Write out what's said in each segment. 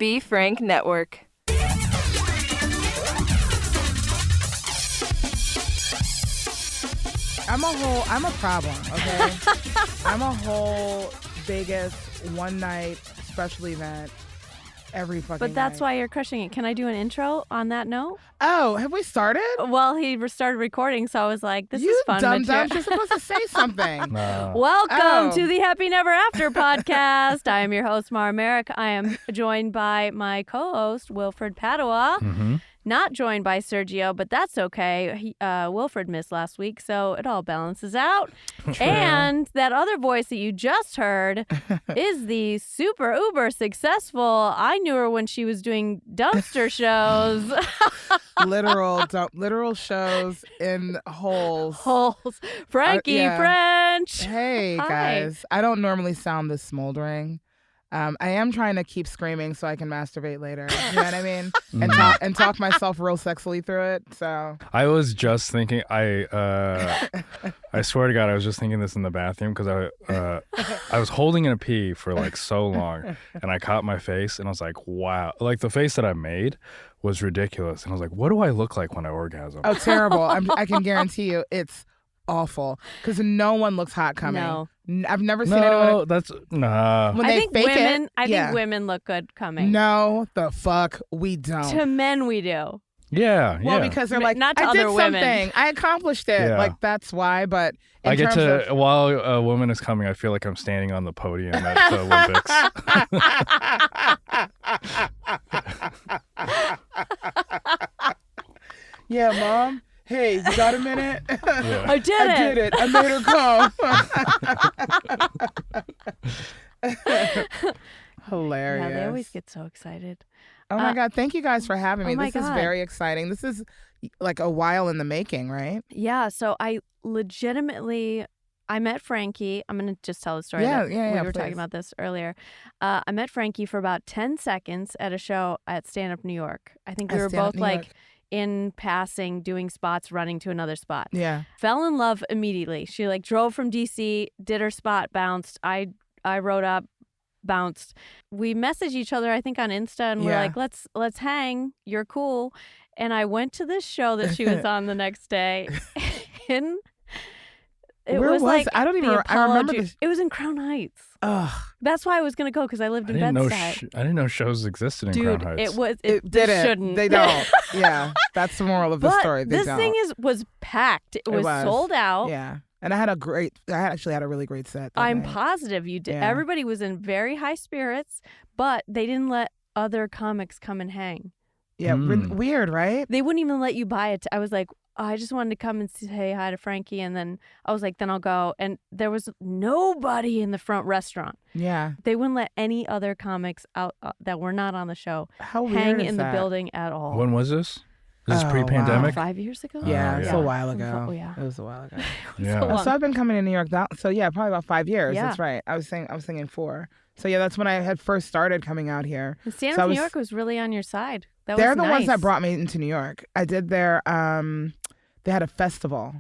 B. Frank Network. I'm a problem, okay? I'm a whole Vegas one night special event every fucking But that's night. why you're crushing it. Can I do an intro on that note? Oh, have we started? Well, he started recording, so I was like, this you is fun dumb material. dumb. You're supposed to say something. Welcome to the Happy Never After podcast. I am your host, Mara Merrick. I am joined by my co-host, Wilfred Padua. Mm-hmm. Not joined by Sergio, but that's okay. Wilfred missed last week, so it all balances out. True. And that other voice that you just heard is the super uber successful. I knew her when she was doing dumpster shows. literal shows in holes. Franqi yeah. French. Hey Hi. guys, I don't normally sound this smoldering. I am trying to keep screaming so I can masturbate later. You know what I mean? And talk myself real sexily through it. So I was just thinking, I swear to God, I was just thinking this in the bathroom because I was holding in a pee for like so long, and I caught my face, and I was like, wow, like the face that I made was ridiculous, and I was like, what do I look like when I orgasm? oh, terrible! I can guarantee you, it's awful because no one looks hot coming. No. I've never seen anyone. No, that's nah. When I they think fake women. it, I yeah. think women look good coming. No, the fuck we don't. To men, we do. Yeah, Well, yeah. because they're like, Not to I did other women. something. I accomplished it. Yeah. Like, that's why. But in I get terms to while a woman is coming, I feel like I'm standing on the podium at the Olympics. Yeah, Mom. Hey, you got a minute? Yeah. I did it. I made her come. Hilarious. Yeah, they always get so excited. Oh my God. Thank you guys for having me. oh my This is God. very exciting. This is like a while in the making, right? Yeah, so I legitimately, I met Franqi. I'm going to just tell the story. Yeah, that yeah, we yeah, were talking please. about this earlier. I met Franqi for about 10 seconds at a show at Stand Up New York. I think we At were Stand Up both New like York. in passing, doing spots, running to another spot. Yeah. Fell in love immediately. She like drove from DC, did her spot, bounced. I rode up, bounced. We messaged each other, I think, on Insta, and we're Yeah. like, let's hang. You're cool. And I went to this show that she was on the next day. And it Where was like it? I don't even the I remember Apollo this. It was in Crown Heights. Ugh. That's why I was gonna go because I lived I in didn't know. Bed-Stuy. I didn't know shows existed in Dude, Crown Heights. it was. It they didn't. shouldn't. They don't. Yeah. That's the moral of the But story. They this don't. thing was packed. It was sold out. Yeah. And I actually had a really great set. that I'm night. positive you did. Yeah. Everybody was in very high spirits, but they didn't let other comics come and hang. Yeah. Weird, right? They wouldn't even let you buy it. I was like, I just wanted to come and say hi to Franqi, and then I was like, then I'll go. And there was nobody in the front restaurant. Yeah. They wouldn't let any other comics out that were not on the show How weird hang is in that? the building at all. When was this? This is Oh, pre-pandemic. 5 years ago? Yeah, it's yeah. a while ago. Oh, yeah. It was a while ago. Yeah. So long. So I've been coming to New York. So yeah, probably about 5 years. Yeah. That's right. I was thinking 4. So yeah, that's when I had first started coming out here. And Stand So Up I New was- York was really on your side. That They're was the nice. ones that brought me into New York. I did their they had a festival.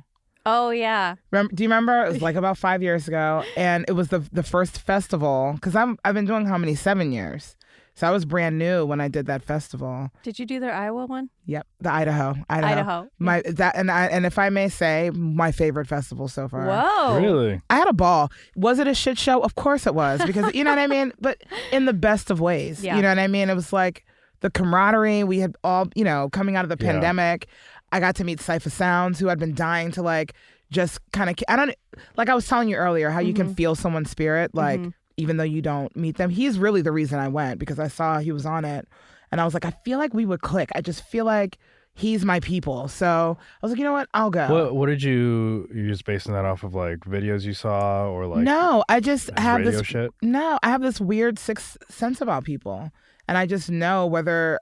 Oh, yeah. Do you remember? It was like about 5 years ago, and it was the first festival because I've been doing comedy 7 years, so I was brand new when I did that festival. Did you do their Iowa one? Yep, the Idaho. Idaho. And if I may say, my favorite festival so far. Whoa. Really? I had a ball. Was it a shit show? Of course it was, because you know what I mean? But in the best of ways. Yeah. You know what I mean? It was like the camaraderie. We had all, coming out of the Yeah. pandemic. I got to meet Cypher Sounds, who I'd been dying to like just kind of, I was telling you earlier, how you can feel someone's spirit, like, even though you don't meet them. He's really the reason I went, because I saw he was on it. And I was like, I feel like we would click. I just feel like he's my people. So I was like, you know what? I'll go. What did you just basing that off of like videos you saw or like No, I just have radio this. shit? No, I have this weird sixth sense about people, and I just know whether.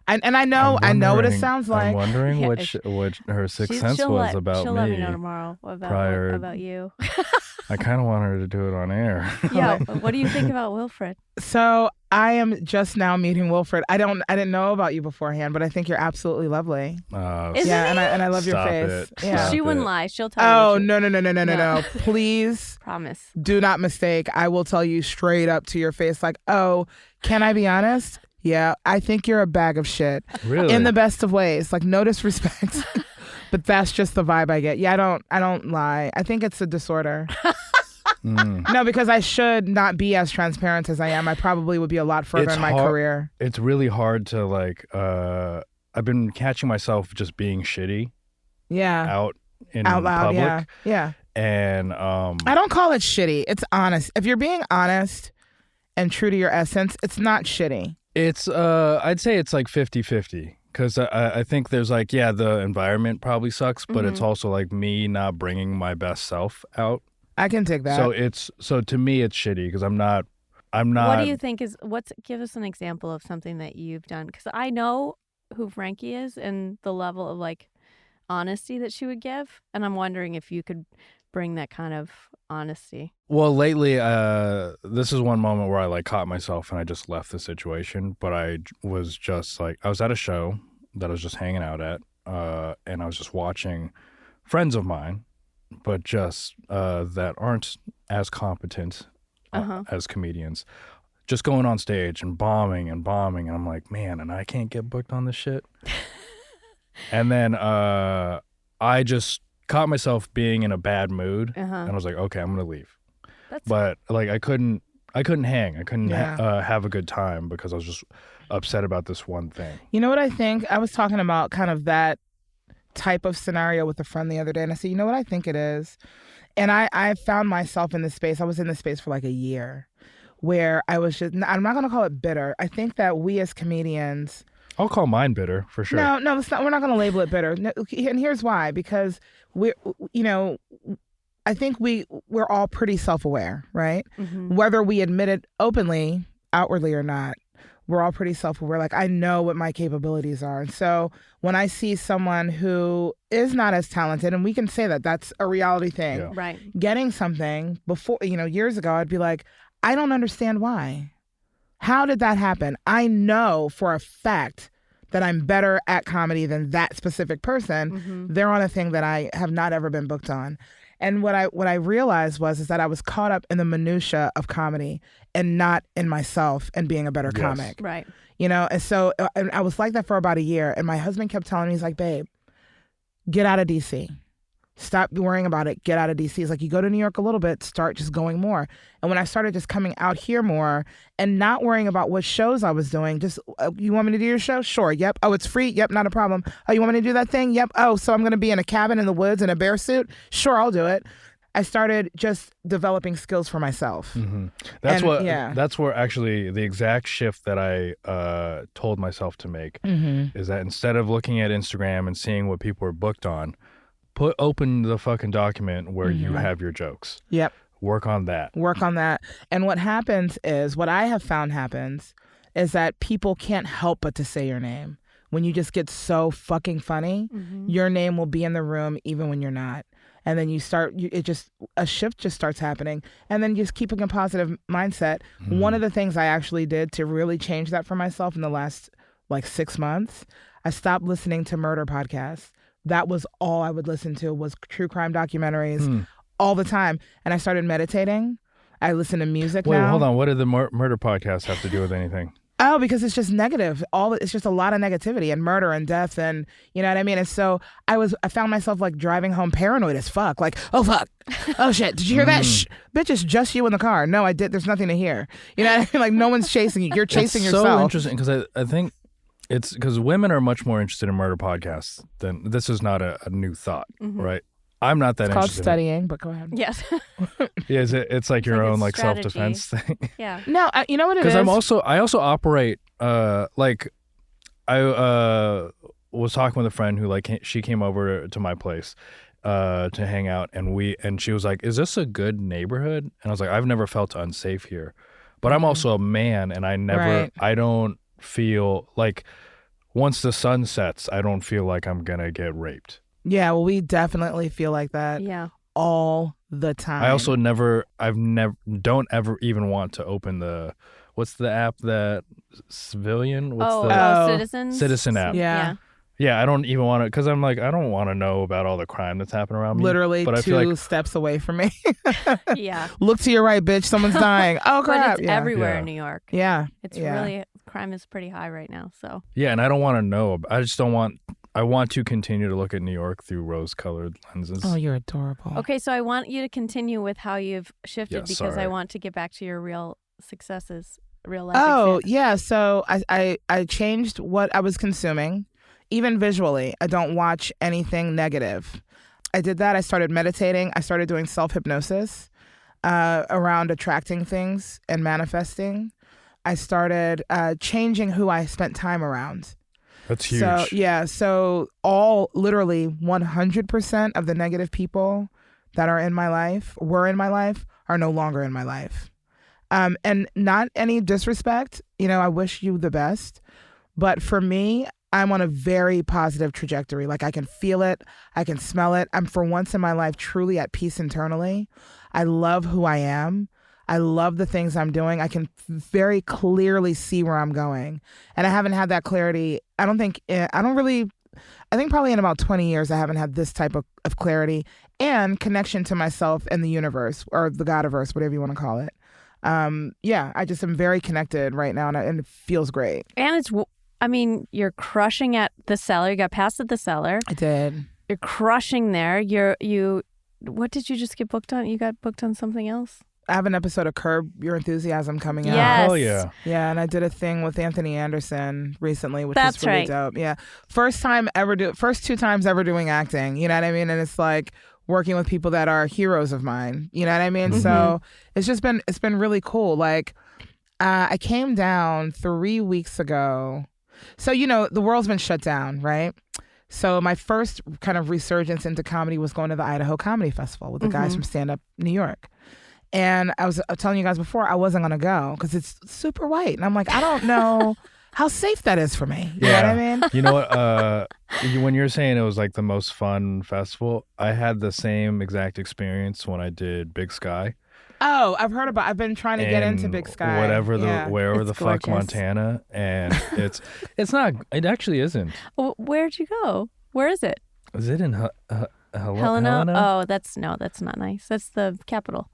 And I know what it sounds like. I'm wondering Yeah, which her sixth sense she'll was let, about she'll me. let me know tomorrow about you. I kind of want her to do it on air. Yeah. What do you think about Wilfred? So I am just now meeting Wilfred. I didn't know about you beforehand, but I think you're absolutely lovely. Isn't Yeah, he? and I love your Stop face. it. Yeah. Stop She wouldn't it. lie. She'll tell Oh you. no. No. Please Promise. do not mistake. I will tell you straight up to your face, like, oh, can I be honest? Yeah, I think you're a bag of shit. Really? In the best of ways. Like, no disrespect. But that's just the vibe I get. Yeah, I don't lie. I think it's a disorder. No, because I should not be as transparent as I am. I probably would be a lot further in my career. It's really hard to like. I've been catching myself just being shitty. Yeah. Out loud. public. Yeah. And I don't call it shitty. It's honest. If you're being honest and true to your essence, it's not shitty. It's I'd say it's like 50-50. Because I think there's like, the environment probably sucks, but it's also like me not bringing my best self out. I can take that. So to me it's shitty because I'm not. What do you think give us an example of something that you've done? Because I know who Franqi is and the level of like honesty that she would give, and I'm wondering if you could bring that kind of honesty. Well, lately, this is one moment where I like caught myself and I just left the situation. But I was just like, I was at a show that I was just hanging out at, and I was just watching friends of mine, but just that aren't as competent as comedians, just going on stage and bombing. And I'm like, man, and I can't get booked on this shit. And then I just caught myself being in a bad mood, and I was like, okay, I'm gonna leave. But like I couldn't hang. I couldn't have a good time because I was just upset about this one thing. You know what I think? I was talking about kind of that type of scenario with a friend the other day, and I said, you know what I think it is? And I found myself in this space. I was in this space for like a year where I was just, I'm not going to call it bitter. I think that we as comedians... I'll call mine bitter for sure. No, it's not, we're not going to label it bitter. No, and here's why. Because I think we're all pretty self-aware, right? Mm-hmm. Whether we admit it openly, outwardly or not, we're all pretty self-aware. Like, I know what my capabilities are. And so when I see someone who is not as talented, and we can say that that's a reality thing, right? Getting something before, years ago, I'd be like, I don't understand why. How did that happen? I know for a fact that I'm better at comedy than that specific person. Mm-hmm. They're on a thing that I have not ever been booked on. And what I realized is that I was caught up in the minutia of comedy and not in myself and being a better comic. Right. And so and I was like that for about a year. And my husband kept telling me, he's like, babe, get out of DC. Stop worrying about it. Get out of DC. It's like, you go to New York a little bit, start just going more. And when I started just coming out here more and not worrying about what shows I was doing, just, you want me to do your show? Sure. Yep. Oh, it's free? Yep. Not a problem. Oh, you want me to do that thing? Yep. Oh, so I'm going to be in a cabin in the woods in a bear suit? Sure, I'll do it. I started just developing skills for myself. Mm-hmm. That's where actually the exact shift that I told myself to make is that instead of looking at Instagram and seeing what people are booked on, open the fucking document where you have your jokes. Yep. Work on that. And what happens is, what I have found happens is that people can't help but to say your name. When you just get so fucking funny, your name will be in the room even when you're not. And then a shift just starts happening. And then just keeping a positive mindset. One of the things I actually did to really change that for myself in the last 6 months, I stopped listening to murder podcasts. That was all I would listen to, was true crime documentaries all the time. And I started meditating. I listen to music now. Wait, hold on. What did the murder podcast have to do with anything? Oh, because it's just negative. It's just a lot of negativity and murder and death, and you know what I mean? And so I found myself driving home paranoid as fuck. Like, oh fuck. Oh shit. Did you hear that? Bitch, it's just you in the car. No, I did. There's nothing to hear. You know what I mean? Like, no one's chasing you. You're chasing yourself. It's so interesting because I think it's because women are much more interested in murder podcasts than, this is not a new thought, right? I'm not that interested. It's called studying, but go ahead. Yes. Yeah, it's like your own self-defense thing. Yeah. No, you know what it is? Because I also operate I was talking with a friend who she came over to my place to hang out, and she was like, "Is this a good neighborhood?" And I was like, "I've never felt unsafe here," but I'm also a man, and I don't feel like once the sun sets, I don't feel like I'm gonna get raped. Yeah, well, we definitely feel like that. Yeah. All the time. I also don't ever even want to open what's the app that Civilian? Citizen? Citizen app. Yeah. Yeah, I don't even want to, because I'm like, I don't want to know about all the crime that's happening around me. Literally but I 2 feel like, steps away from me. Yeah. Look to your right, bitch. Someone's dying. Oh, crap. But it's everywhere in New York. Yeah. It's really, crime is pretty high right now. So. yeah, and I don't want to know. I just don't want, I want to continue to look at New York through rose-colored lenses. Oh, you're adorable. Okay, so I want you to continue with how you've shifted because sorry. I want to get back to your real successes, real life. Oh, yeah. So I changed what I was consuming. Even visually, I don't watch anything negative. I did that. I started meditating. I started doing self-hypnosis around attracting things and manifesting. I started changing who I spent time around. That's huge. So, yeah. So literally 100% of the negative people that were in my life, are no longer in my life. And not any disrespect. I wish you the best. But for me, I'm on a very positive trajectory. Like I can feel it. I can smell it. I'm for once in my life truly at peace internally. I love who I am. I love the things I'm doing. I can very clearly see where I'm going. And I haven't had that clarity. I think probably in about 20 years, I haven't had this type of clarity and connection to myself and the universe or the Godiverse, whatever you want to call it. I just am very connected right now and it feels great. And you're crushing at the cellar. You got past at the cellar. I did. You're crushing there. What did you just get booked on? You got booked on something else? I have an episode of Curb Your Enthusiasm coming out. Yes. Oh, yeah. Yeah, and I did a thing with Anthony Anderson recently, which was really dope. Yeah. First 2 times ever doing acting, you know what I mean? And it's like working with people that are heroes of mine, you know what I mean? Mm-hmm. So it's been really cool. Like I came down 3 weeks ago. So, the world's been shut down, right? So my first kind of resurgence into comedy was going to the Idaho Comedy Festival with the guys from Stand Up New York. And I was telling you guys before, I wasn't going to go because it's super white. And I'm like, I don't know how safe that is for me. You know what I mean? You know what? When you're saying it was like the most fun festival, I had the same exact experience when I did Big Sky. Oh, I've been trying to get into Big Sky. Wherever it's the fuck gorgeous. Montana. And it actually isn't. Well, where'd you go? Where is it? Is it in Helena? Oh, that's not nice. That's the capital.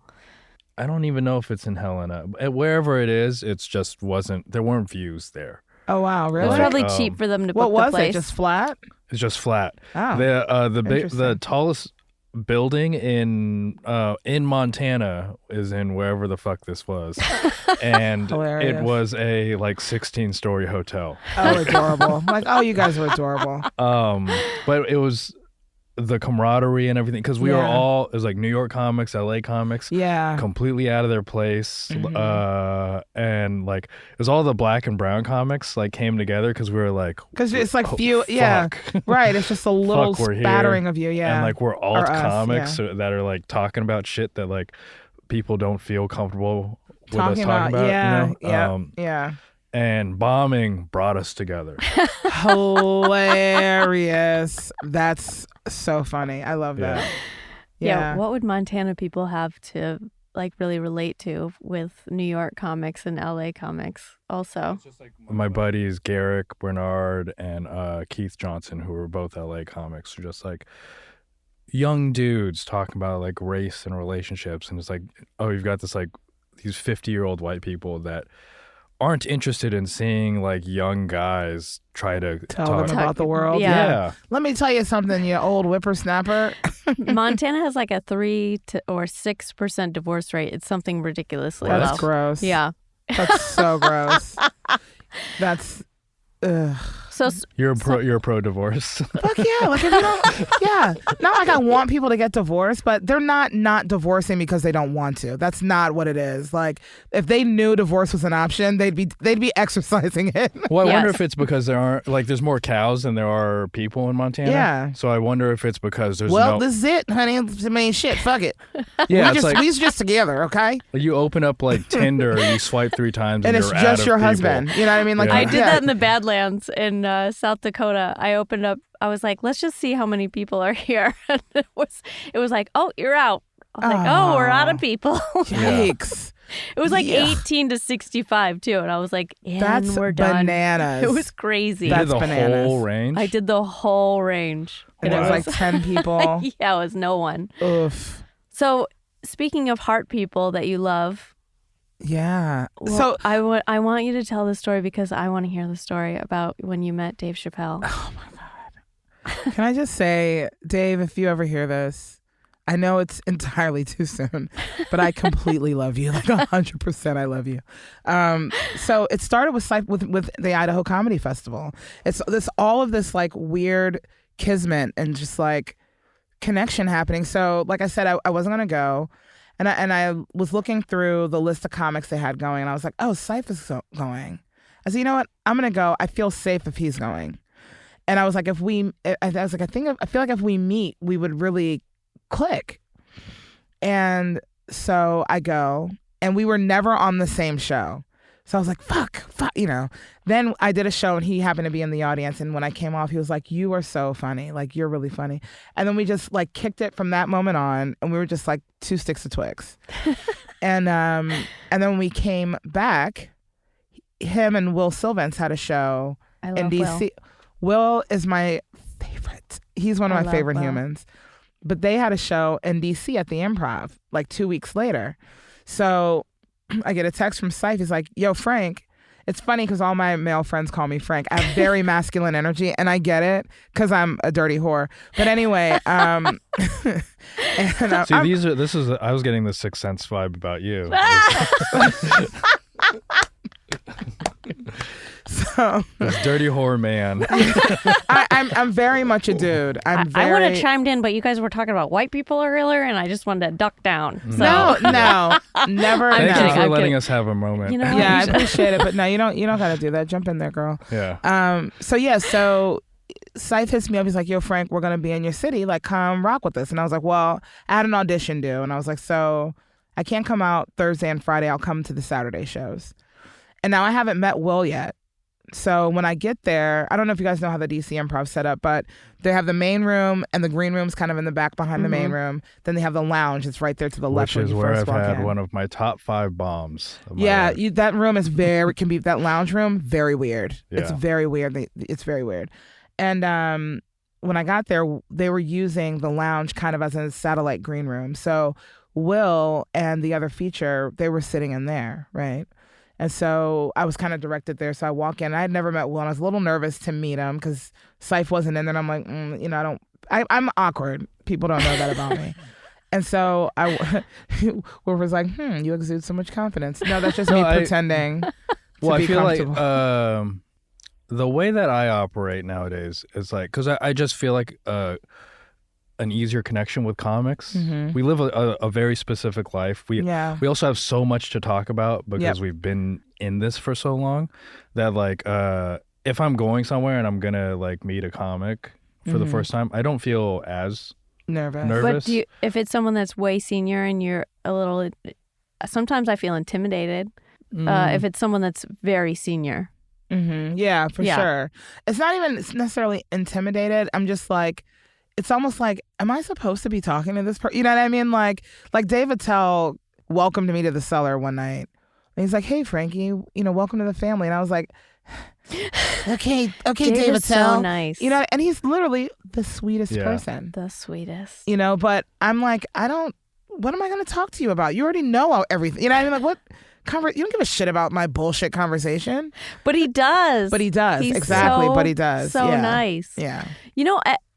I don't even know if it's in Helena. Wherever it is, there weren't views there. Oh, wow. Really? It was probably cheap for them to book what was the place. it? Just flat? It's just flat. Oh, the tallest building in Montana is in wherever the fuck this was, and it was a 16-story hotel. Oh, adorable! You guys were adorable. But it was the camaraderie and everything because we were all, it was like New York comics, LA comics, completely out of their place, and it was all the black and brown comics came together because we were because it's few, right. It's just a little spattering of you, and we're alt comics that are talking about shit that people don't feel comfortable with us talking about, And bombing brought us together. Hilarious. That's so funny. I love that. Yeah. What would Montana people have to really relate to with New York comics and LA comics also? My buddies Garrick Bernard and Keith Johnson, who were both LA comics, are just young dudes talking about race and relationships, and it's you've got this these 50-year-old white people that aren't interested in seeing young guys try to tell them about the world. Yeah. Let me tell you something, you old whippersnapper. Montana has a 3 or 6% divorce rate. It's something ridiculously low. That's gross. Yeah. That's so gross. That's ugh. So you're pro divorce. Fuck yeah! If you don't, not I want people to get divorced, but they're not divorcing because they don't want to. That's not what it is. If they knew divorce was an option, they'd be exercising it. Well, I wonder if it's because there aren't there's more cows than there are people in Montana. Yeah. So I wonder if it's because there's this is it, honey. I mean, shit. Fuck it. Yeah, we just together, okay? You open up Tinder, you swipe 3 times, and it's just your husband. You know what I mean? I did that in the Badlands in South Dakota. I opened up. I was let's just see how many people are here. And it was oh, you're out. I was we're out of people. Yikes. It was like Yeah. 18 to 65 too, and I was like, and That's we're done. bananas. It was crazy. You did That's the bananas. whole range? I did the whole range. And it was like 10 people. Yeah, it was no one. Oof. So speaking of heart people that you love, Yeah. well, So I want you to tell the story because I want to hear the story about when you met Dave Chappelle. oh my God. Can I just say, Dave, if you ever hear this, I know it's entirely too soon, but I completely love you. Like 100% I love you. So it started with the Idaho Comedy Festival. It's all of this like weird kismet and just like connection happening. So like I said, I wasn't going to go. And I was looking through the list of comics they had going, and I was like, oh, Syph is going. I said, you know what? I'm going to go. I feel safe if he's going. And I was like, I feel like if we meet, we would really click. And so I go, and we were never on the same show. So I was like, fuck, you know. Then I did a show, and he happened to be in the audience. And when I came off, he was like, you are so funny. Like, you're really funny. And then we just like kicked it from that moment on, and we were just like two sticks of Twix. And then when we came back, him and Will Sylvans had a show I love in DC. Will is my favorite. He's one of my favorite humans. But they had a show in DC at the Improv like 2 weeks later. So I get a text from Syph. He's like, yo, Frank. It's funny because all my male friends call me Frank. I have very masculine energy, and I get it because I'm a dirty whore. But anyway, and, See, I was getting the Sixth Sense vibe about you. So This dirty whore man. I'm very much a dude. I would have chimed in, but you guys were talking about white people earlier, and I just wanted to duck down. So. No, never. Thank you for I'm letting kidding. us have a moment. You know, Yeah, I appreciate it, but no, you don't got to do that. Jump in there, girl. Yeah. So Syph hits me up. He's like, yo, Frank, we're gonna be in your city. Like, come rock with us. And I was like, well, I had an audition due, and I was like, so I can't come out Thursday and Friday. I'll come to the Saturday shows. And now I haven't met Will yet. So when I get there, I don't know if you guys know how the DC Improv set up, but they have the main room, and the green room's kind of in the back behind the main room. Then they have the lounge. It's right there to the left. Which is where I've had in. one of my top 5 bombs. Of my life. That room is that lounge room, very weird. Yeah. It's very weird. It's very weird. And when I got there, they were using the lounge kind of as a satellite green room. So Will and the other feature, they were sitting in there, right? And so I was kind of directed there. So I walk in. I had never met Will, and I was a little nervous to meet him because Syph wasn't in there. And I'm like, I'm awkward. People don't know that about me. And so Will was like, you exude so much confidence. No, that's just me pretending to be comfortable. I feel like the way that I operate nowadays is like, because I just feel like an easier connection with comics. Mm-hmm. We live a very specific life. We also have so much to talk about because we've been in this for so long that like if I'm going somewhere and I'm gonna like meet a comic for the first time, I don't feel as nervous. But if it's someone that's way senior and you're a little, sometimes I feel intimidated. If it's someone that's very senior. Mm-hmm. Yeah, for sure. It's not even necessarily intimidated. I'm just like, it's almost like, am I supposed to be talking to this person? You know what I mean? Like Dave Attell welcomed me to the cellar one night. And he's like, hey, Franqi, welcome to the family. And I was like, okay, Dave Attell. So nice. And he's literally the sweetest person. The sweetest. But I'm like, what am I going to talk to you about? You already know everything. You know what I mean? Like, what? You don't give a shit about my bullshit conversation. But he does. He's exactly. But he does. So nice. Yeah.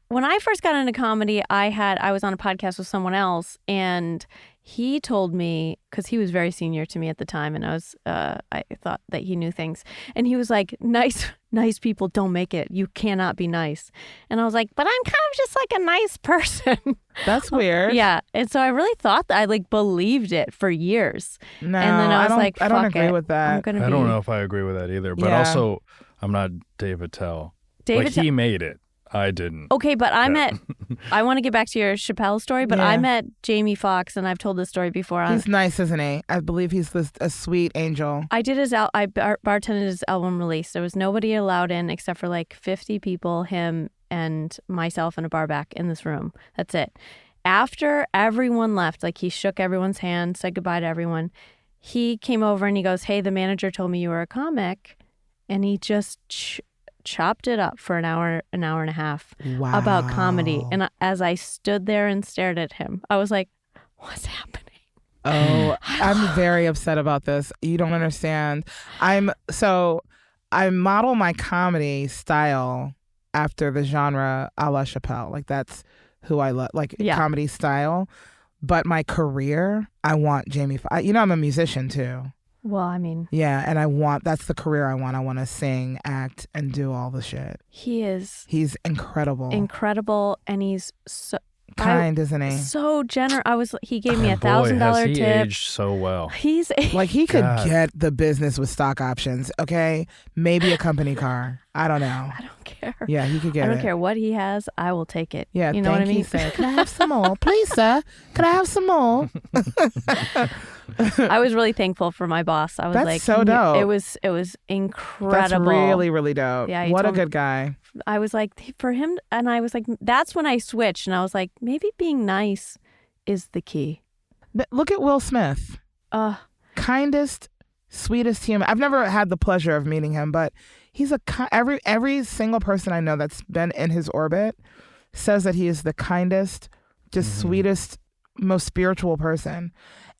When I first got into comedy, I was on a podcast with someone else, and he told me, because he was very senior to me at the time, and I thought that he knew things, and he was like, nice people don't make it. You cannot be nice. And I was like, but I'm kind of just like a nice person. That's weird. Yeah. And so I really thought that I like believed it for years. No, and then I was like, I don't agree with that. I don't know if I agree with that either. But also, I'm not Dave Attell. He made it. I didn't. Okay, but I want to get back to your Chappelle story, but I met Jamie Foxx, and I've told this story before. He's nice, isn't he? I believe he's a sweet angel. I did I bartended his album release. There was nobody allowed in except for like 50 people, him and myself and a bar back in this room. That's it. After everyone left, like he shook everyone's hand, said goodbye to everyone, he came over and he goes, "Hey, the manager told me you were a comic," and he just chopped it up for an hour and a half about comedy. And as I stood there and stared at him, I was like, "What's happening?" Oh, I'm very upset about this. You don't understand. I model my comedy style after the genre a la Chappelle. Like that's who I love, like comedy style. But my career, I want Jamie. I'm a musician too. Well, I mean. Yeah, and that's the career I want. I want to sing, act, and do all the shit. He's incredible. Incredible, and he's so kind, isn't he? So generous. He gave me $1,000 tip. He aged so well. He's like he could get the business with stock options. Okay, maybe a company car. I don't know. I don't care. Yeah, he could get it. I don't care what he has. I will take it. Yeah, you know what I mean. Sir. Can I have some more, please, sir? Can I have some more? I was really thankful for my boss. I was That's like, so dope. It was incredible. That's really, really dope. Yeah, what a good guy. I was like, for him, and I was like, that's when I switched, and I was like, maybe being nice is the key. But look at Will Smith. Kindest, sweetest human. I've never had the pleasure of meeting him, but he's every single person I know that's been in his orbit says that he is the kindest, just sweetest, most spiritual person.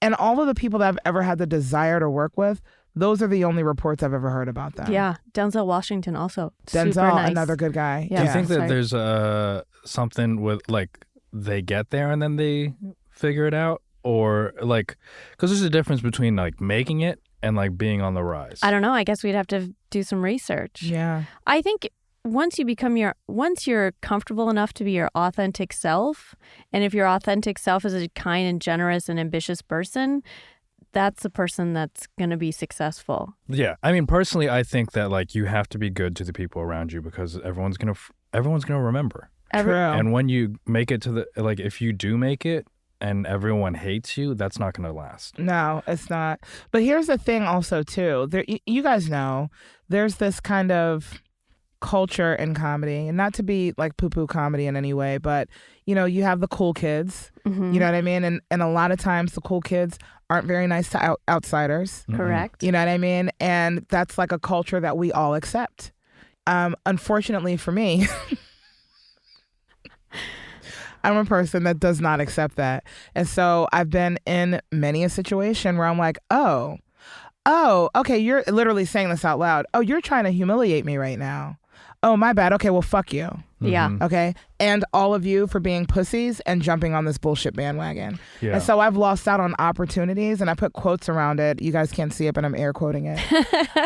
And all of the people that I've ever had the desire to work with, those are the only reports I've ever heard about them. Yeah. Denzel Washington also. Denzel, super nice. Another good guy. Yeah. Do you think that there's something with like they get there and then they figure it out? Or like, because there's a difference between like making it and like being on the rise. I don't know. I guess we'd have to do some research. Yeah. I think once you're comfortable enough to be your authentic self, and if your authentic self is a kind and generous and ambitious person, that's the person that's going to be successful. Yeah. I mean, personally, I think that like you have to be good to the people around you because everyone's going to remember. True. And when you make it to if you do make it and everyone hates you, that's not going to last. No, it's not. But here's the thing also too. You guys know there's this kind of culture in comedy, and not to be like poo-poo comedy in any way, but you have the cool kids, you know what I mean? And a lot of times the cool kids aren't very nice to outsiders. Correct. You know what I mean? And that's like a culture that we all accept. Unfortunately for me, I'm a person that does not accept that. And so I've been in many a situation where I'm like, oh, okay, you're literally saying this out loud. Oh, you're trying to humiliate me right now. Oh, my bad. Okay, well, fuck you. Yeah. Okay. And all of you for being pussies and jumping on this bullshit bandwagon. Yeah. And so I've lost out on opportunities, and I put quotes around it. You guys can't see it, but I'm air quoting it.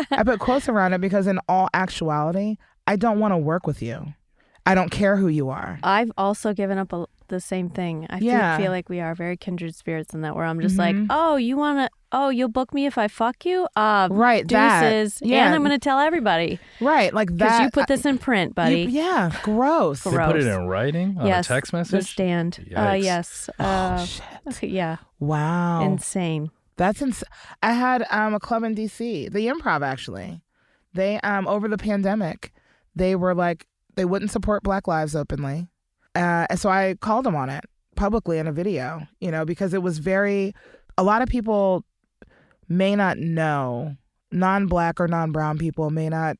I put quotes around it because in all actuality, I don't want to work with you. I don't care who you are. I've also given up the same thing. I feel like we are very kindred spirits in that, where I'm just like, you'll book me if I fuck you? Right, deuces. That. Yeah. And I'm going to tell everybody. Right, like that. Because you put this in print, buddy. Gross. They put it in writing on a text message? The stand. Yes. Shit. Yeah. Wow. Insane. That's insane. I had a club in D.C., the Improv, actually. They, over the pandemic, they were like, they wouldn't support Black lives openly. And so I called them on it publicly in a video, because it was a lot of people may not know, non-Black or non-brown people may not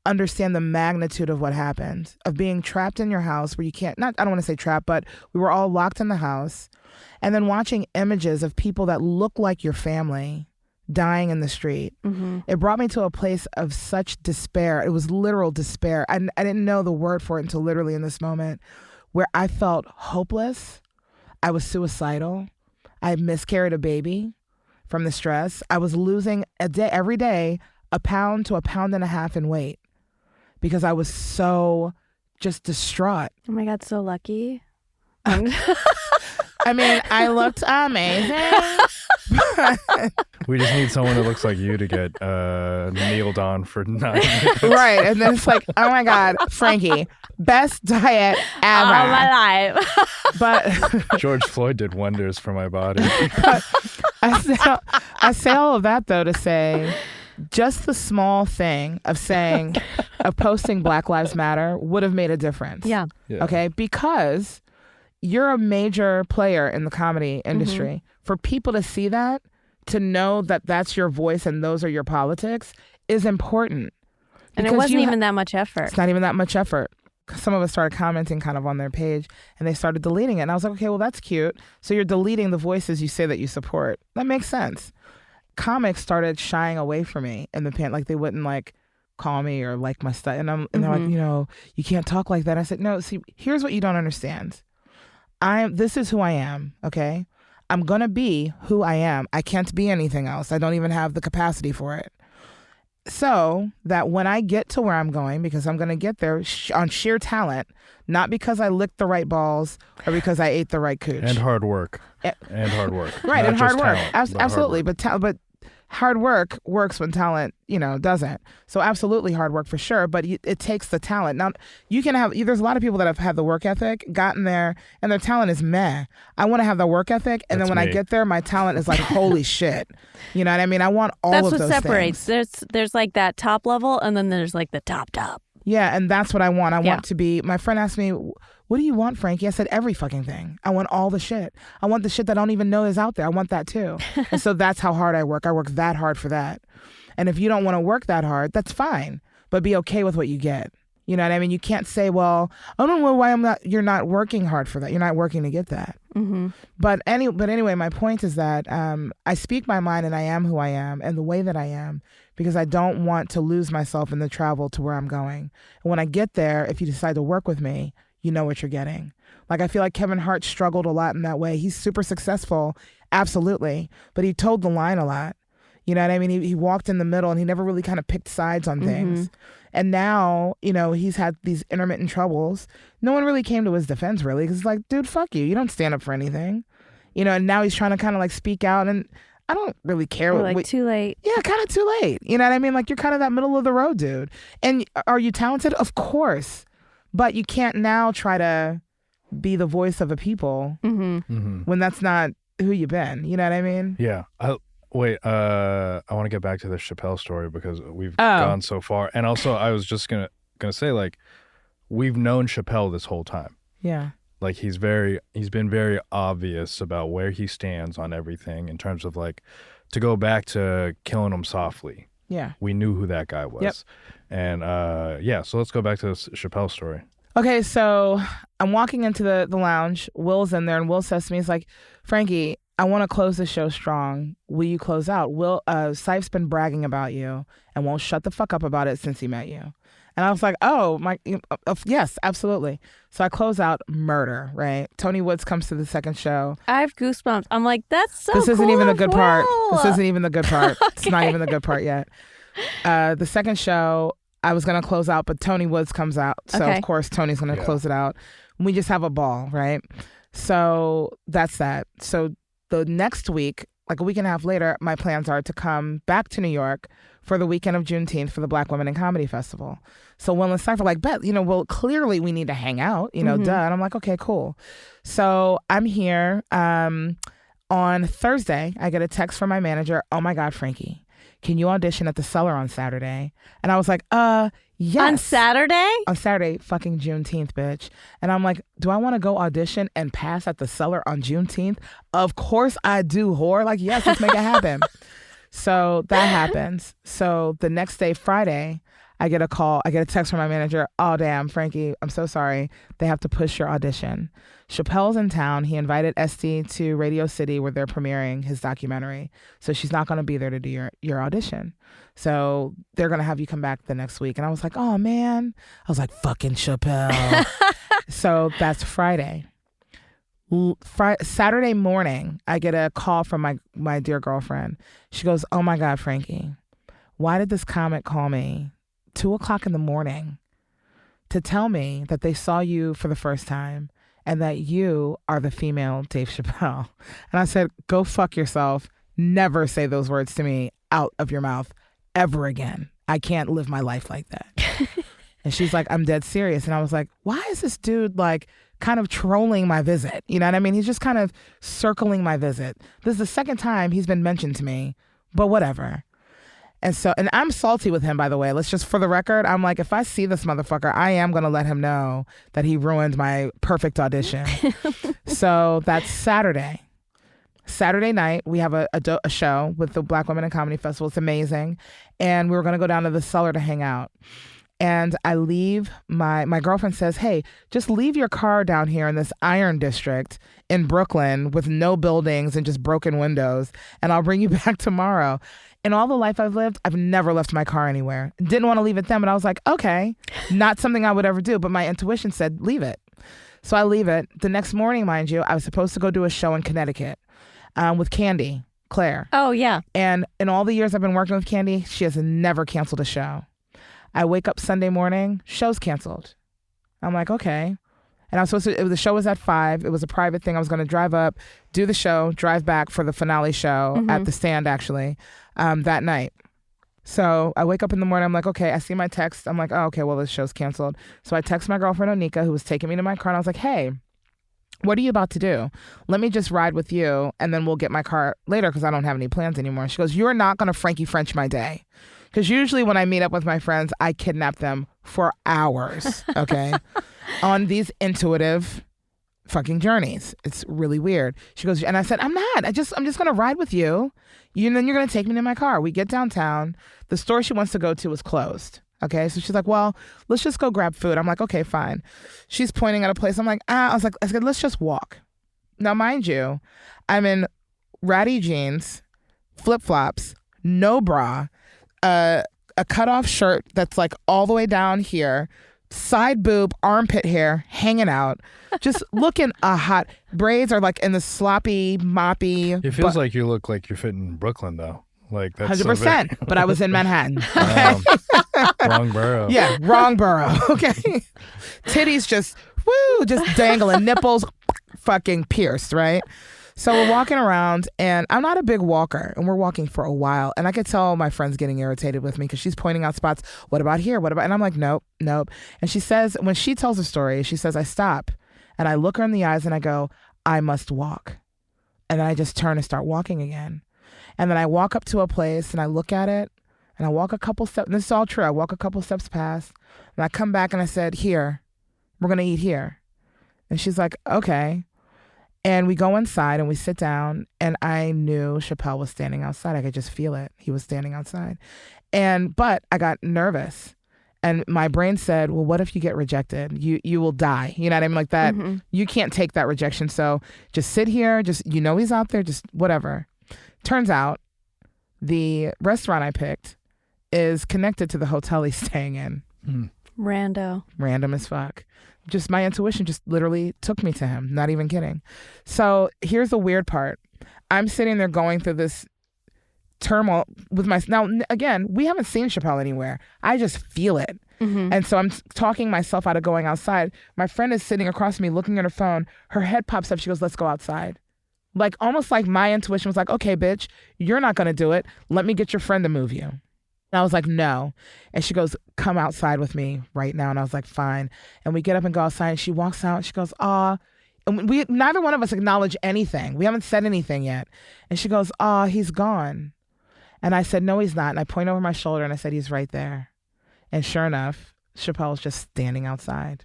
understand the magnitude of what happened, of being trapped in your house where you can't, I don't want to say trapped, but we were all locked in the house, and then watching images of people that look like your family dying in the street. It brought me to a place of such despair. It was literal despair. I didn't know the word for it until literally in this moment, where I felt hopeless. I was suicidal. I miscarried a baby from the stress. I was losing every day a pound to a pound and a half in weight because I was so just distraught. Oh my God, so lucky. I mean, I looked amazing. We just need someone that looks like you to get kneeled on for 9 minutes. Right. And then it's like, oh my God, Franqi, best diet ever. All my life. But George Floyd did wonders for my body. I say all of that, though, to say just the small thing of posting Black Lives Matter would have made a difference. Yeah. Okay. Because you're a major player in the comedy industry. For people to see that, to know that that's your voice and those are your politics is important. And it Because wasn't you even that much effort. It's not even that much effort. Some of us started commenting kind of on their page and they started deleting it. And I was like, okay, well, that's cute. So you're deleting the voices you say that you support. That makes sense. Comics started shying away from me in the pan. Like they wouldn't like call me or like my stuff. And they're like, you know, you can't talk like that. I said, no, see, here's what you don't understand. This is who I am, okay? I'm going to be who I am. I can't be anything else. I don't even have the capacity for it. So that when I get to where I'm going, because I'm going to get there on sheer talent, not because I licked the right balls or because I ate the right cooch. And hard work. And hard work. Right, Not and hard just work. talent, Absolutely. but hard work. But hard work works when talent, doesn't. So absolutely hard work for sure, but it takes the talent. Now, you can have, there's a lot of people that have had the work ethic, gotten there, and their talent is meh. I want to have the work ethic, and That's then when me. I get there, my talent is like, holy shit. You know what I mean? I want all That's of what those separates. things. There's like that top level, and then there's like the top. Yeah, and that's what I want. I want to be, my friend asked me, what do you want, Franqi? I said, every fucking thing. I want all the shit. I want the shit that I don't even know is out there. I want that too. And so that's how hard I work. I work that hard for that. And if you don't want to work that hard, that's fine. But be okay with what you get. You know what I mean? You can't say, well, I don't know why you're not working hard for that. You're not working to get that. Mm-hmm. But anyway, my point is that I speak my mind and I am who I am and the way that I am because I don't want to lose myself in the travel to where I'm going. And when I get there, if you decide to work with me, you know what you're getting. Like, I feel like Kevin Hart struggled a lot in that way. He's super successful, absolutely, but he toed the line a lot. You know what I mean? He walked in the middle and he never really kind of picked sides on things. Mm-hmm. And now, he's had these intermittent troubles. No one really came to his defense, really, because it's like, dude, fuck you. You don't stand up for anything. And now he's trying to kind of like speak out, and I don't really care. Too late. Yeah, kind of too late. You know what I mean? Like, you're kind of that middle of the road dude. And are you talented? Of course. But you can't now try to be the voice of a people when that's not who you've been. You know what I mean? Yeah. I want to get back to the Chappelle story because we've gone so far. And also, I was just gonna say, like, we've known Chappelle this whole time. Yeah. Like, he's been very obvious about where he stands on everything in terms of, like, to go back to Killing Him Softly. Yeah. We knew who that guy was. Yep. And so let's go back to this Chappelle story. Okay, so I'm walking into the lounge. Will's in there, and Will says to me, he's like, Franqi, I want to close the show strong. Will you close out? Sife's been bragging about you and won't shut the fuck up about it since he met you. And I was like, yes, absolutely. So I close out murder, right? Tony Woods comes to the second show. I have goosebumps. I'm like, that's so This isn't cool even the of good part. Will. This isn't even the good part. Okay. It's not even the good part yet. The second show, I was going to close out, but Tony Woods comes out. So, Okay. Of course, Tony's going to close it out. We just have a ball, right? So that's that. So the next week, like a week and a half later, my plans are to come back to New York for the weekend of Juneteenth for the Black Women in Comedy Festival. So Will and Cypher like, bet, well, clearly we need to hang out, duh. And I'm like, okay, cool. So I'm here. On Thursday, I get a text from my manager, oh my God, Franqi, can you audition at the Cellar on Saturday? And I was like, yes. On Saturday? On Saturday, fucking Juneteenth, bitch. And I'm like, do I want to go audition and pass at the Cellar on Juneteenth? Of course I do, whore. Like, yes, let's make it happen. So that happens. So the next day, Friday, I get a text from my manager. Oh, damn, Franqi, I'm so sorry. They have to push your audition. Chappelle's in town. He invited Esty to Radio City where they're premiering his documentary. So she's not going to be there to do your audition. So they're going to have you come back the next week. And I was like, oh, man. I was like, fucking Chappelle. So that's Friday. Saturday morning, I get a call from my dear girlfriend. She goes, oh, my God, Franqi, why did this comic call me 2:00 in the morning to tell me that they saw you for the first time and that you are the female Dave Chappelle? And I said, go fuck yourself. Never say those words to me out of your mouth ever again. I can't live my life like that. And she's like, I'm dead serious. And I was like, why is this dude like kind of trolling my visit? You know what I mean? He's just kind of circling my visit. This is the second time he's been mentioned to me, but whatever. And I'm salty with him, by the way. Let's just, for the record, I'm like, if I see this motherfucker, I am going to let him know that he ruined my perfect audition. So that's Saturday. Saturday night, we have a show with the Black Women in Comedy Festival. It's amazing. And we were going to go down to the cellar to hang out. And I leave, my girlfriend says, hey, just leave your car down here in this iron district in Brooklyn with no buildings and just broken windows, and I'll bring you back tomorrow. In all the life I've lived, I've never left my car anywhere. Didn't want to leave it then, but I was like, okay, not something I would ever do. But my intuition said, leave it. So I leave it. The next morning, mind you, I was supposed to go do a show in Connecticut with Candy, Claire. Oh, yeah. And in all the years I've been working with Candy, she has never canceled a show. I wake up Sunday morning, show's canceled. I'm like, okay. And I was supposed to, the show was at 5. It was a private thing. I was going to drive up, do the show, drive back for the finale show at the Stand, actually, that night. So I wake up in the morning. I'm like, okay, I see my text. I'm like, oh, okay, well, this show's canceled. So I text my girlfriend, Onika, who was taking me to my car. And I was like, hey, what are you about to do? Let me just ride with you, and then we'll get my car later because I don't have any plans anymore. She goes, you're not going to Franqi French my day. Because usually when I meet up with my friends, I kidnap them for hours, okay, on these intuitive fucking journeys. It's really weird. She goes, and I said, I'm not. I'm just going to ride with you. And then you're going to take me to my car. We get downtown. The store she wants to go to is closed. Okay, so she's like, well, let's just go grab food. I'm like, okay, fine. She's pointing at a place. I'm like, I said, let's just walk. Now, mind you, I'm in ratty jeans, flip-flops, no bra, a cutoff shirt that's like all the way down here, side boob, armpit hair hanging out, just looking hot. Braids are like in the sloppy, moppy. It feels like you look like you're fitting in Brooklyn, though. Like that's 100%. But I was in Manhattan. Wrong borough. Yeah, wrong borough. Okay, titties just dangling, nipples fucking pierced, right? So we're walking around, and I'm not a big walker, and we're walking for a while, and I could tell my friend's getting irritated with me because she's pointing out spots. What about here? What about? And I'm like, nope. And she says, when she tells a story, she says, I stop, and I look her in the eyes, and I go, I must walk, and then I just turn and start walking again, and then I walk up to a place, and I look at it, and I walk a couple steps. And this is all true. I walk a couple steps past, and I come back, and I said, here, we're gonna eat here, and she's like, okay. And we go inside and we sit down, and I knew Chappelle was standing outside. I could just feel it. He was standing outside. But I got nervous, and my brain said, well, what if you get rejected? You will die. You know what I mean? Like that, you can't take that rejection. So just sit here, he's out there, just whatever. Turns out the restaurant I picked is connected to the hotel he's staying in. Random as fuck. Just my intuition just literally took me to him. Not even kidding. So here's the weird part. I'm sitting there going through this turmoil with now again, we haven't seen Chappelle anywhere. I just feel it. And so I'm talking myself out of going outside. My friend is sitting across from me looking at her phone. Her head pops up. She goes, let's go outside. Like almost like my intuition was like, okay, bitch, you're not going to do it. Let me get your friend to move you. And I was like, no. And she goes, come outside with me right now. And I was like, fine. And we get up and go outside, and she walks out, and she goes, aw. And we neither one of us acknowledge anything. We haven't said anything yet. And she goes, aw, he's gone. And I said, no, he's not. And I point over my shoulder, and I said, he's right there. And sure enough, Chappelle's just standing outside.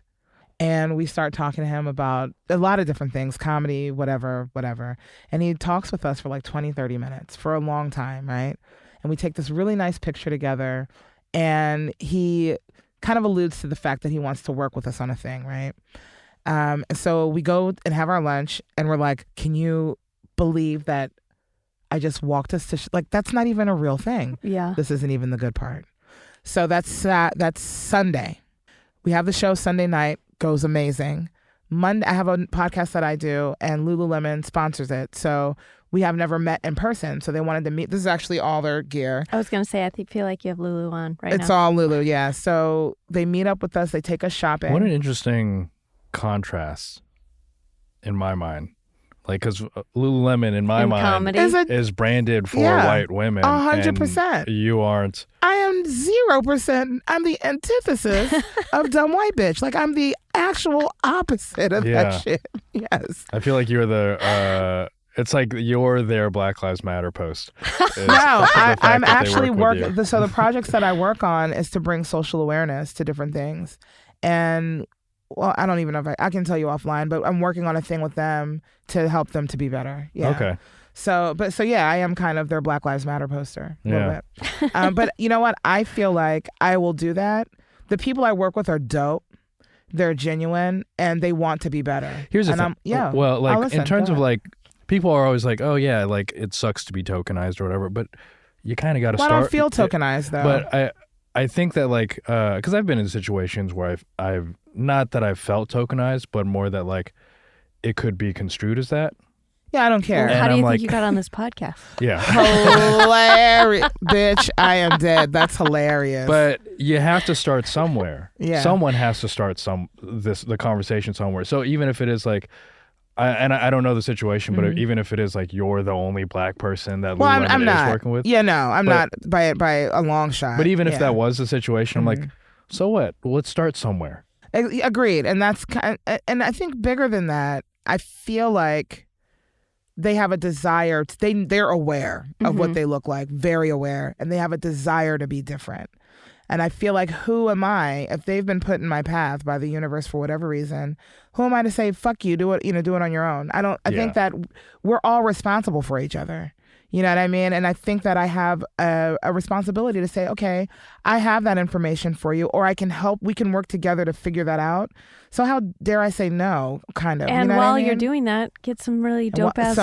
And we start talking to him about a lot of different things, comedy, whatever. And he talks with us for like 20, 30 minutes, for a long time, right? And we take this really nice picture together, and he kind of alludes to the fact that he wants to work with us on a thing, right? And so we go and have our lunch, and we're like, can you believe that I just walked us to, like, that's not even a real thing. Yeah. This isn't even the good part. So that's Sunday. We have the show Sunday night, goes amazing. Monday, I have a podcast that I do, and Lululemon sponsors it. So we have never met in person. So they wanted to meet. This is actually all their gear. I was going to say, I feel like you have Lulu on right now. It's all Lulu, yeah. So they meet up with us. They take us shopping. What an interesting contrast in my mind. Like, because Lululemon in my mind is branded for white women. 100%. You aren't. I am 0%. I'm the antithesis of dumb white bitch. Like, I'm the actual opposite of that shit. Yes. I feel like you're the... it's like you're their Black Lives Matter post. No, I'm actually working. So the projects that I work on is to bring social awareness to different things. And, well, I don't even know if I can tell you offline, but I'm working on a thing with them to help them to be better. Yeah. Okay. So yeah, I am kind of their Black Lives Matter poster a little Yeah. bit. But you know what? I feel like I will do that. The people I work with are dope. They're genuine and they want to be better. Here's the and thing. Well, like listen, in terms go of ahead. like, people are always like, oh yeah, like it sucks to be tokenized or whatever, but you kind of got to Well, start. I don't feel tokenized though. But I think that like, because I've been in situations where I've not that I've felt tokenized, but more that like it could be construed as that. Yeah, I don't care. How And do I'm you like- think you got on this podcast? Yeah. Hilarious. Bitch, I am dead. That's hilarious. But you have to start somewhere. Yeah. Someone has to start the conversation somewhere. So even if it is like, I don't know the situation, but even if it is like you're the only Black person that well, Lululemon I'm is not working with. Yeah, no, I'm But- not by a long shot. But even if Yeah. that was the situation, I'm like, so what? Well, let's start somewhere. Agreed. And that's and I think bigger than that, I feel like they have a desire they're aware of what they look like, very aware, and they have a desire to be different. And I feel like, who am I, if they've been put in my path by the universe for whatever reason, who am I to say, fuck you, do it on your own? I think that we're all responsible for each other. You know what I mean? And I think that I have a responsibility to say, okay, I have that information for you, or I can help, we can work together to figure that out. So how dare I say no, kind of. And you know while what I mean? you're doing that, get some really dope ass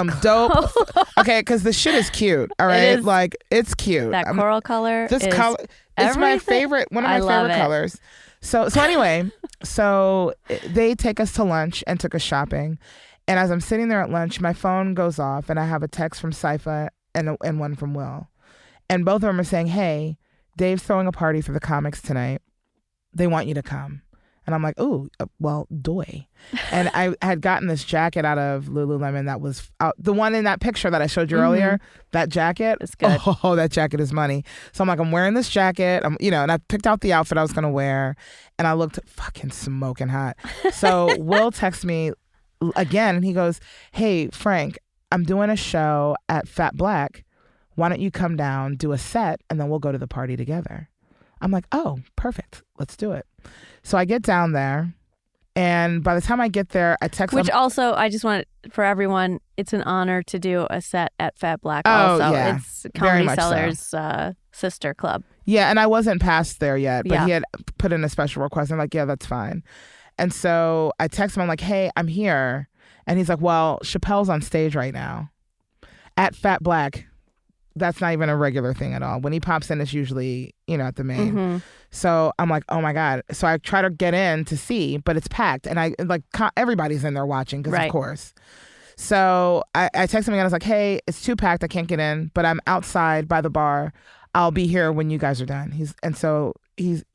Okay, because the shit is cute. All right, is. like it's cute. that coral color. This is color, it's my everything. favorite. One of I my love favorite it. colors. So anyway, so they take us to lunch and took us shopping, and as I'm sitting there at lunch, my phone goes off, and I have a text from Sypha and one from Will, and both of them are saying, "Hey, Dave's throwing a party for the comics tonight. They want you to come." And I'm like, ooh, well, doy. And I had gotten this jacket out of Lululemon that was out, the one in that picture that I showed you earlier, that jacket. It's good. Oh, that jacket is money. So I'm like, I'm wearing this jacket, and I picked out the outfit I was going to wear, and I looked fucking smoking hot. So Will texts me again, and he goes, hey, Frank, I'm doing a show at Fat Black. Why don't you come down, do a set, and then we'll go to the party together. I'm like, oh, perfect. Let's do it. So I get down there, and by the time I get there, I text Which them. also, I just want for everyone, it's an honor to do a set at Fat Black. Oh, Also, yeah. it's Very Comedy much so. Sellers' sister club. Yeah, and I wasn't past there yet, but Yeah. he had put in a special request. I'm like, yeah, that's fine. And so I text him, I'm like, hey, I'm here. And he's like, well, Chappelle's on stage right now at Fat Black. That's not even a regular thing at all. When he pops in, it's usually, at the main. So I'm like, oh my God. So I try to get in to see, but it's packed. And everybody's in there watching because Right. of course. So I text him again. I was like, hey, it's too packed. I can't get in, but I'm outside by the bar. I'll be here when you guys are done. He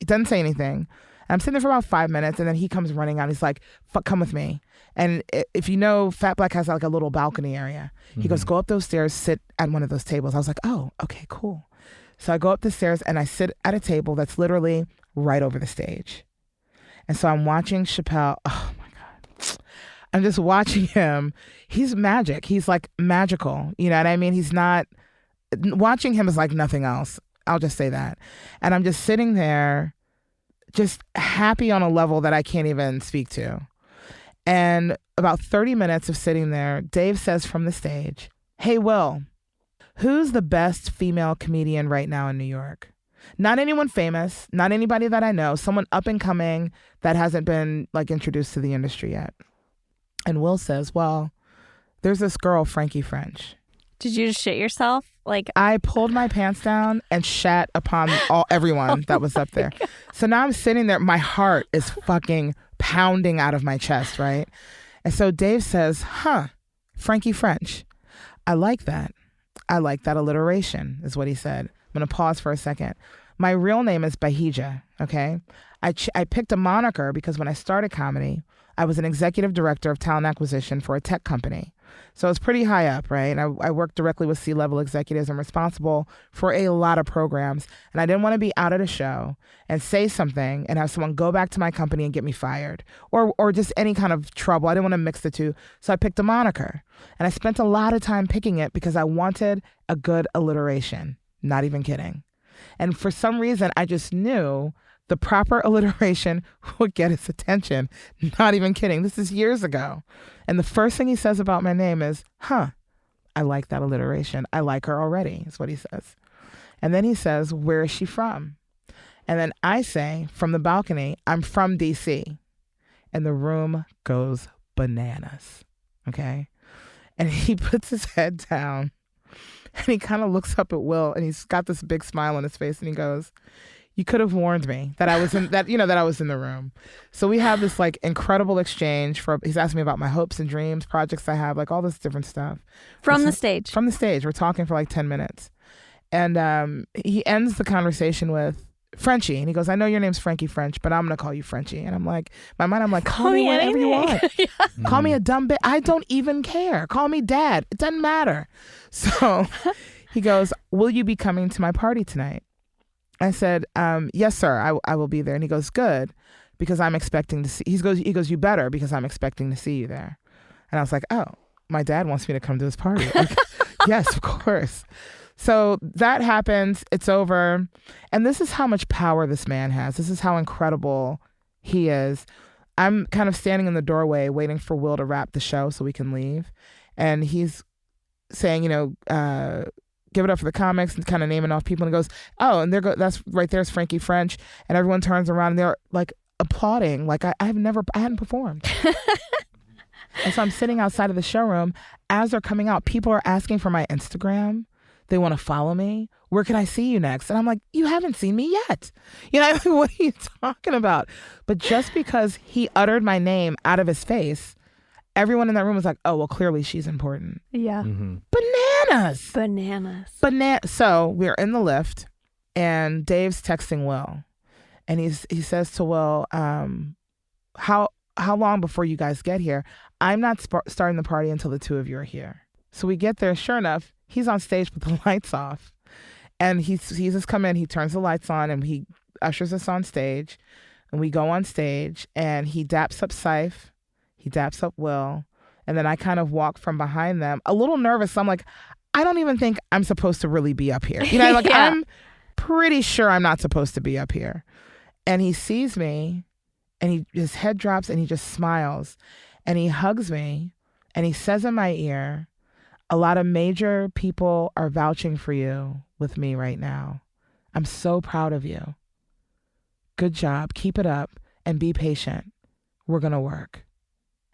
doesn't say anything. And I'm sitting there for about 5 minutes, and then he comes running out. He's like, fuck, come with me. And if you know, Fat Black has like a little balcony area. He goes, go up those stairs, sit at one of those tables. I was like, oh, okay, cool. So I go up the stairs and I sit at a table that's literally right over the stage. And so I'm watching Chappelle. Oh my God. I'm just watching him. He's magic. He's like magical. You know what I mean? Watching him is like nothing else. I'll just say that. And I'm just sitting there, just happy on a level that I can't even speak to. And about 30 minutes of sitting there, Dave says from the stage, hey, Will, who's the best female comedian right now in New York? Not anyone famous, not anybody that I know, someone up and coming that hasn't been like introduced to the industry yet. And Will says, well, there's this girl, Franqi French. Did you just shit yourself? Like, I pulled my pants down and shat upon everyone that was up there. So now I'm sitting there. My heart is fucking pounding out of my chest, right? And so Dave says, Franqi French. I like that. I like that alliteration, is what he said. I'm going to pause for a second. My real name is Bahija, okay? I picked a moniker because when I started comedy, I was an executive director of talent acquisition for a tech company. So it's pretty high up, right? And I worked directly with C-level executives. I'm responsible for a lot of programs. And I didn't want to be out at a show and say something and have someone go back to my company and get me fired or just any kind of trouble. I didn't want to mix the two. So I picked a moniker. And I spent a lot of time picking it because I wanted a good alliteration. Not even kidding. And for some reason, I just knew the proper alliteration would get his attention. Not even kidding. This is years ago. And the first thing he says about my name is, I I like that alliteration. I like her already, is what he says. And then he says, where is she from? And then I say, from the balcony, I'm from D.C. And the room goes bananas, okay? And he puts his head down and he kind of looks up at Will and he's got this big smile on his face and he goes, you could have warned me that I was in that I was in the room. So we have this like incredible exchange he's asking me about my hopes and dreams, projects I have, like all this different stuff. From the stage. From the stage. We're talking for like 10 minutes. And he ends the conversation with Franqi. And he goes, I know your name's Frankie French, but I'm going to call you Franqi. And I'm like, my mind, I'm like, call me whatever you want. Call me a dumb bitch. I don't even care. Call me dad. It doesn't matter. So he goes, will you be coming to my party tonight? I said, yes, sir, I will be there. And he goes, good, because I'm expecting to see, he goes, you better, because I'm expecting to see you there. And I was like, oh, my dad wants me to come to his party. Like, yes, of course. So that happens. It's over. And this is how much power this man has. This is how incredible he is. I'm kind of standing in the doorway waiting for Will to wrap the show so we can leave. And he's saying, give it up for the comics and kind of naming off people. And he goes, oh, and that's right there's Franqi French. And everyone turns around and they're like applauding. Like I hadn't performed. And so I'm sitting outside of the showroom. As they're coming out, people are asking for my Instagram. They want to follow me. Where can I see you next? And I'm like, you haven't seen me yet. What are you talking about? But just because he uttered my name out of his face, everyone in that room was like, oh, well, clearly she's important. Yeah. Mm-hmm. Bananas. So we're in the lift and Dave's texting Will. And he says to Will, how long before you guys get here? I'm not starting the party until the two of you are here. So we get there. Sure enough, he's on stage with the lights off. And he sees us come in. He turns the lights on and he ushers us on stage. And we go on stage and he daps up Syph. He daps up Will. And then I kind of walk from behind them, a little nervous. I'm like, I don't even think I'm supposed to really be up here. Yeah. I'm pretty sure I'm not supposed to be up here. And he sees me and his head drops and he just smiles. And he hugs me and he says in my ear, a lot of major people are vouching for you with me right now. I'm so proud of you. Good job. Keep it up and be patient. We're going to work.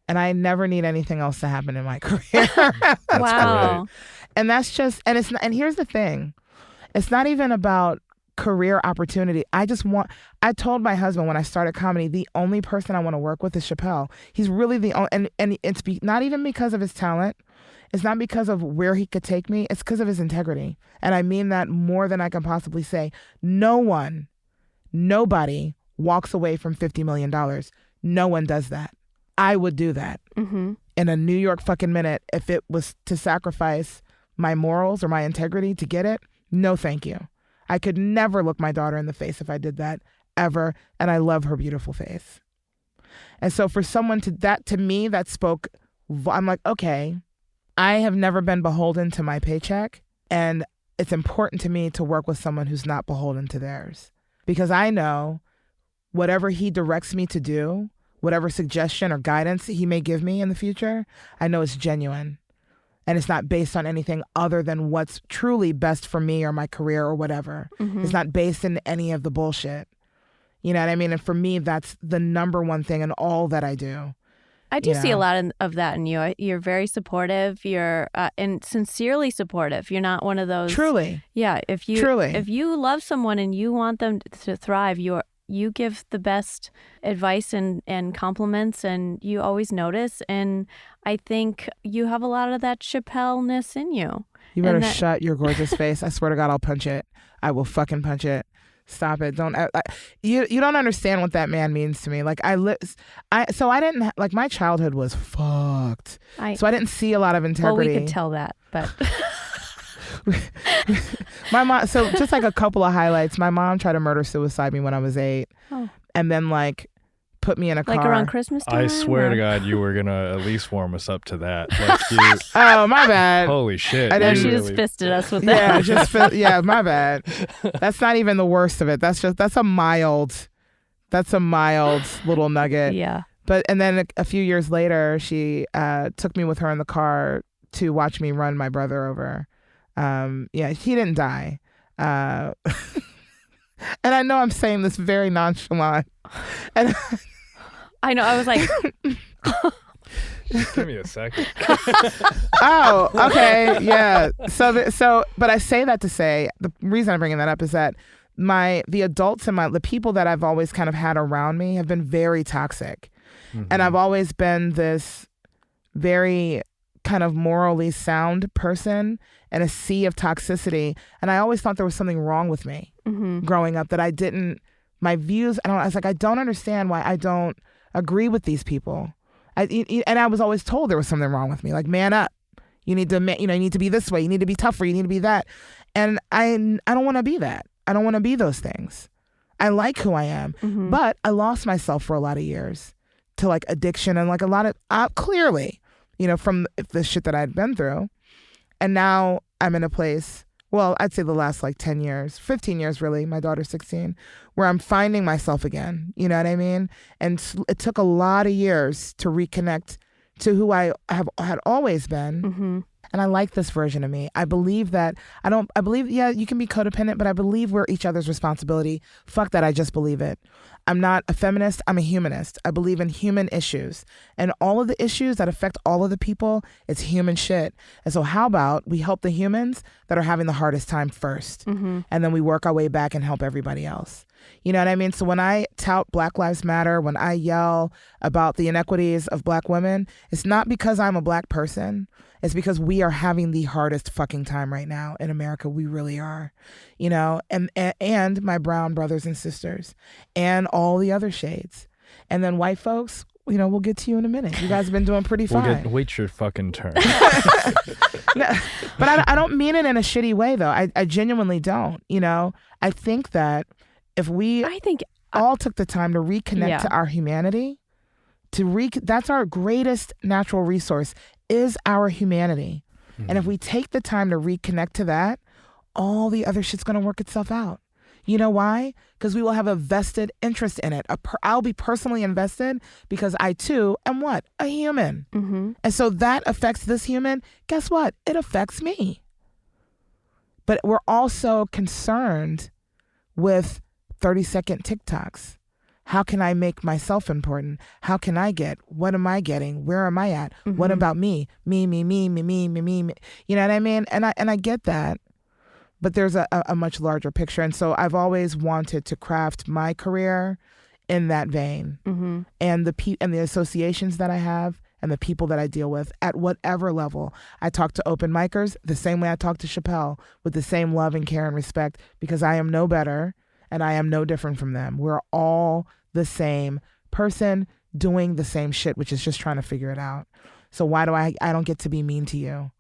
And I never need anything else to happen in my career. Wow. Great. And that's just, and here's the thing. It's not even about career opportunity. I told my husband when I started comedy, the only person I want to work with is Chappelle. He's really the only, and it's not even because of his talent. It's not because of where he could take me. It's because of his integrity. And I mean that more than I can possibly say. Nobody walks away from $50 million. No one does that. I would do that in a New York fucking minute if it was to sacrifice my morals or my integrity to get it. No, thank you. I could never look my daughter in the face if I did that ever. And I love her beautiful face. And so for someone to me, that spoke, I'm like, okay, I have never been beholden to my paycheck. And it's important to me to work with someone who's not beholden to theirs. Because I know whatever he directs me to do, whatever suggestion or guidance he may give me in the future, I know it's genuine. And it's not based on anything other than what's truly best for me or my career or whatever. It's not based in any of the bullshit. You know what I mean? And for me, that's the number one thing in all that I do. I do see a lot of that in you. You're very supportive. You're and sincerely supportive. You're not one of those. Truly. Yeah. If you love someone and you want them to thrive, you give the best advice and compliments, and you always notice. And I think you have a lot of that Chappelle-ness in you. You better shut your gorgeous face. I swear to God, I'll punch it. I will fucking punch it. Stop it. Don't. You don't understand what that man means to me. Like I didn't, like my childhood was fucked. So I didn't see a lot of integrity. Well, we could tell that, but. My mom, so just like a couple of highlights, my mom tried to murder-suicide me when I was 8. Oh. And then like put me in a car. Like around Christmas time? I swear to God, you were going to at least warm us up to that. Oh, my bad. Holy shit. I know she just fisted us with that. Yeah, my bad. That's not even the worst of it. That's a mild little nugget. Yeah. And then a few years later, she took me with her in the car to watch me run my brother over. Yeah, he didn't die. And I know I'm saying this very nonchalant. And I know. I was like, Give me a second. oh, okay, yeah. But I say that to say the reason I'm bringing that up is that the adults and the people that I've always kind of had around me have been very toxic, and I've always been this very kind of morally sound person in a sea of toxicity, and I always thought there was something wrong with me growing up, that I didn't. My views. I was like, I don't understand why I don't agree with these people. And I was always told there was something wrong with me. Like, man up. You need to, you need to be this way. You need to be tougher. You need to be that. And I don't want to be that. I don't want to be those things. I like who I am, but I lost myself for a lot of years to like addiction and like a lot of clearly, from the shit that I'd been through. And now I'm in a place. Well, I'd say the last like 10 years, 15 years really, my daughter's 16, where I'm finding myself again, you know what I mean? And it took a lot of years to reconnect to who I had always been. And I like this version of me. I believe that, I believe, yeah, you can be codependent, but I believe we're each other's responsibility. Fuck that, I just believe it. I'm not a feminist, I'm a humanist. I believe in human issues. And all of the issues that affect all of the people, it's human shit. And so how about we help the humans that are having the hardest time first, and then we work our way back and help everybody else. You know what I mean? So when I tout Black Lives Matter, when I yell about the inequities of Black women, it's not because I'm a Black person. It's because we are having the hardest fucking time right now in America. We really are, and my brown brothers and sisters and all the other shades. And then white folks, we'll get to you in a minute. You guys have been doing pretty fine. Wait your fucking turn. No, but I don't mean it in a shitty way, though. I genuinely don't. I think that if we all took the time to reconnect to our humanity, that's our greatest natural resource, is our humanity. And if we take the time to reconnect to that, all the other shit's going to work itself out. You know why? Because we will have a vested interest in it. I'll be personally invested because I too am what? A human. And so that affects this human. Guess what? It affects me. But we're also concerned with 30-second TikToks. How can I make myself important? How can I get? What am I getting? Where am I at? What about me? Me. You know what I mean? And I get that, but there's a much larger picture. And so I've always wanted to craft my career in that vein, and the associations that I have and the people that I deal with at whatever level. I talk to open micers the same way I talk to Chappelle, with the same love and care and respect, because I am no better. And I am no different from them. We're all the same person doing the same shit, which is just trying to figure it out. So why do I don't get to be mean to you?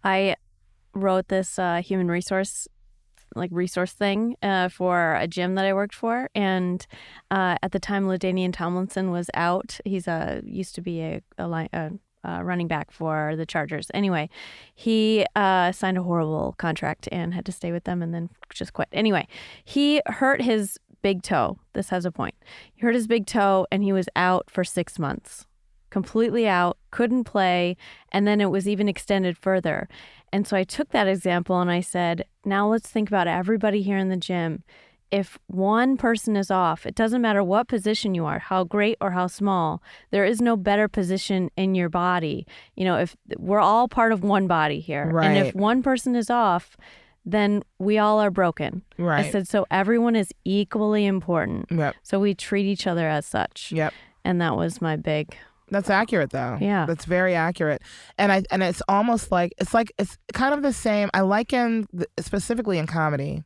I wrote this human resource thing for a gym that I worked for. And at the time, LaDainian Tomlinson was out. He's used to be a running back for the Chargers. Anyway, he signed a horrible contract and had to stay with them and then just quit. Anyway, he hurt his big toe. This has a point. He hurt his big toe and he was out for 6 months. Completely out, couldn't play, and then it was even extended further. And so I took that example and I said, now let's think about everybody here in the gym. If one person is off, it doesn't matter what position you are, how great or how small, there is no better position in your body. If we're all part of one body here. Right. And if one person is off, then we all are broken. Right. I said, so everyone is equally important. Yep. So we treat each other as such. Yep. And that was my big... That's accurate, though. Yeah. That's very accurate. And it's almost like it's kind of the same. I liken, specifically in comedy,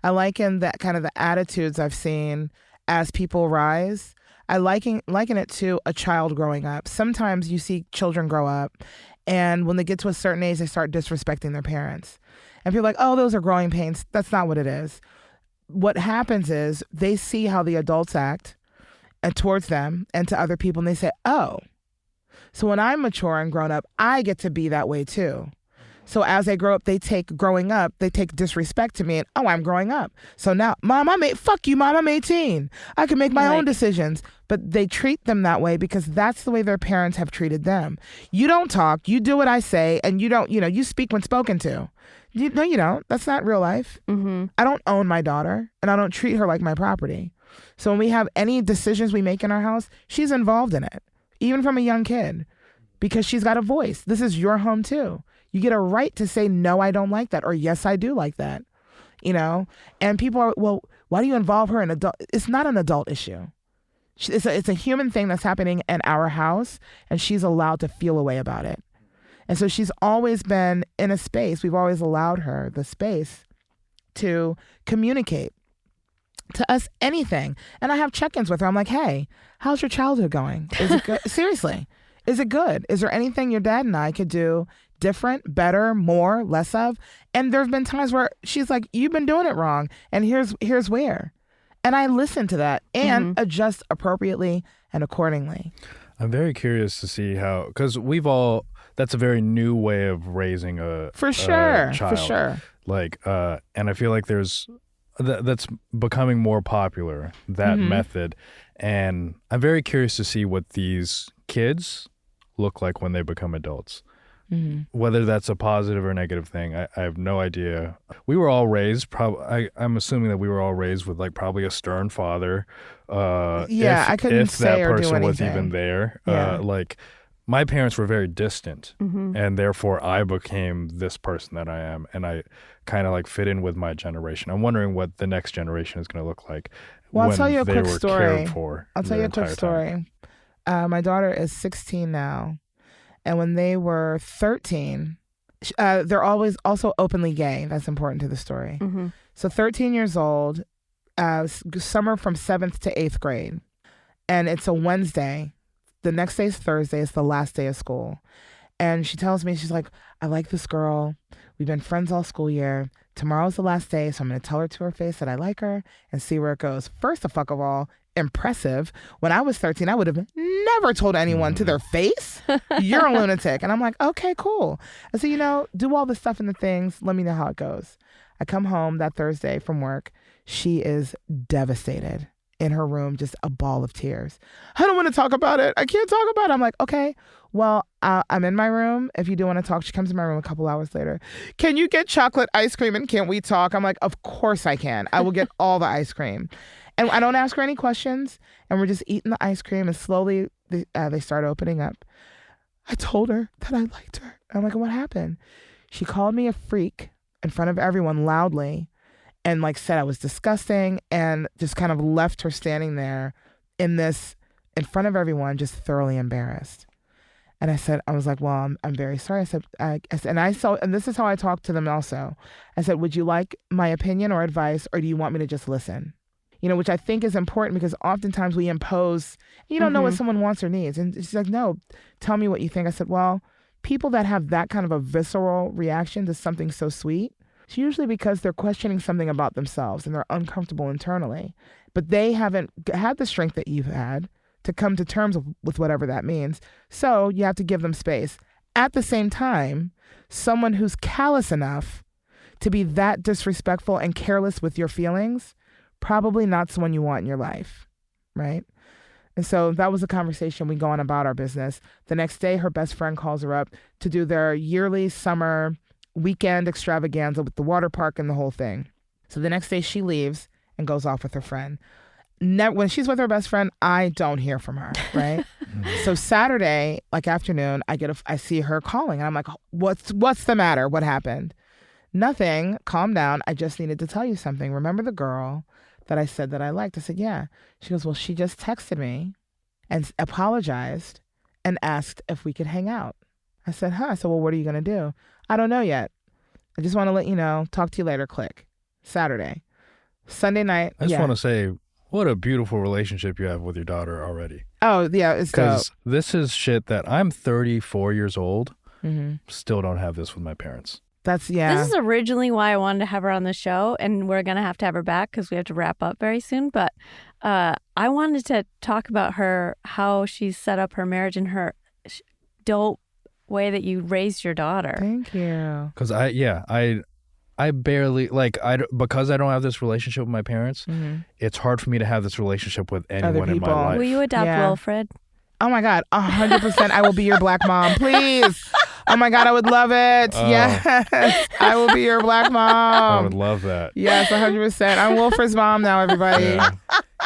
I liken that kind of the attitudes I've seen as people rise. I liken it to a child growing up. Sometimes you see children grow up, and when they get to a certain age, they start disrespecting their parents. And people are like, oh, those are growing pains. That's not what it is. What happens is they see how the adults act towards them and to other people, and they say, oh, so when I'm mature and grown up, I get to be that way too. So as they grow up, they take disrespect to me and, oh, I'm growing up. So now, Mom, fuck you, Mom, I'm 18. I can make my own decisions. But they treat them that way because that's the way their parents have treated them. You don't talk, you do what I say, and you don't, you speak when spoken to. No, you don't. That's not real life. Mm-hmm. I don't own my daughter, and I don't treat her like my property. So when we have any decisions we make in our house, she's involved in it, even from a young kid, because she's got a voice. This is your home too. You get a right to say, no, I don't like that, or yes, I do like that, And people are, well, why do you involve her in adult? It's not an adult issue. It's a human thing that's happening in our house, and she's allowed to feel a way about it. And so she's always been in a space. We've always allowed her the space to communicate to us anything. And I have check-ins with her. I'm like, hey, how's your childhood going? Is it good? Seriously, is it good? Is there anything your dad and I could do different, better, more, less of? And there's been times where she's like, you've been doing it wrong, and here's where. And I listen to that and adjust appropriately and accordingly. I'm very curious to see how, because that's a very new way of raising a child. For sure. Like, and I feel like that's becoming more popular, that method. And I'm very curious to see what these kids look like when they become adults. Mm-hmm. Whether that's a positive or negative thing, I have no idea. We were all raised, I'm assuming that we were all raised with like probably a stern father. I couldn't if say that or do person was anything. even there. Yeah. Like my parents were very distant, and therefore I became this person that I am, and I kind of like fit in with my generation. I'm wondering what the next generation is going to look like. Well, I'll tell you a quick story. I'll tell you a quick story. My daughter is 16 now. And when they were 13, they're always also openly gay. That's important to the story. Mm-hmm. So 13 years old, summer from 7th to 8th grade. And it's a Wednesday. The next day is Thursday. It's the last day of school. And she tells me, she's like, I like this girl. We've been friends all school year. Tomorrow's the last day, so I'm going to tell her to her face that I like her and see where it goes. First of all, impressive. When I was 13, I would have never told anyone to their face, you're a lunatic. And I'm like, okay, cool. I said, do all the stuff and the things. Let me know how it goes. I come home that Thursday from work. She is devastated in her room, just a ball of tears. I don't want to talk about it. I can't talk about it. I'm like, okay, well, I'm in my room. If you do want to talk, she comes in my room a couple hours later. Can you get chocolate ice cream and can we talk? I'm like, of course I can. I will get all the ice cream. And I don't ask her any questions. And we're just eating the ice cream. And slowly they start opening up. I told her that I liked her. I'm like, what happened? She called me a freak in front of everyone loudly and like said I was disgusting and just kind of left her standing there in front of everyone, just thoroughly embarrassed. And I was like, well, I'm very sorry. I said, and this is how I talk to them also. I said, would you like my opinion or advice, or do you want me to just listen? Which I think is important because oftentimes we impose, you don't know what someone wants or needs. And she's like, no, tell me what you think. I said, well, people that have that kind of a visceral reaction to something so sweet, it's usually because they're questioning something about themselves and they're uncomfortable internally. But they haven't had the strength that you've had to come to terms with whatever that means. So you have to give them space. At the same time, someone who's callous enough to be that disrespectful and careless with your feelings, probably not someone you want in your life, right? And so that was a conversation we go on about our business. The next day, her best friend calls her up to do their yearly summer weekend extravaganza with the water park and the whole thing. So the next day she leaves and goes off with her friend. When she's with her best friend, I don't hear from her, right? So Saturday, like afternoon, I see her calling and I'm like, what's the matter? What happened? Nothing. Calm down. I just needed to tell you something. Remember the girl that I said that I liked? I said, yeah. She goes, well, she just texted me and apologized and asked if we could hang out. I said, huh? I said, well, what are you going to do? I don't know yet. I just want to let you know. Talk to you later. Click. Saturday. Sunday night. I just want to say, what a beautiful relationship you have with your daughter already. Oh, yeah. It's dope. Because this is shit that I'm 34 years old. Still don't have this with my parents. This is originally why I wanted to have her on the show, and we're going to have her back because we have to wrap up very soon. But I wanted to talk about how she set up her marriage and her dope way that you raised your daughter. Thank you. Because I barely because I don't have this relationship with my parents. It's hard for me to have this relationship with anyone in my life. Will you adopt Wilfred? Oh my God, 100%. I will be your black mom, please. Oh my God, I would love it. Yes, I will be your black mom. I would love that. Yes, 100%. I'm Wilfred's mom now, everybody. Yeah.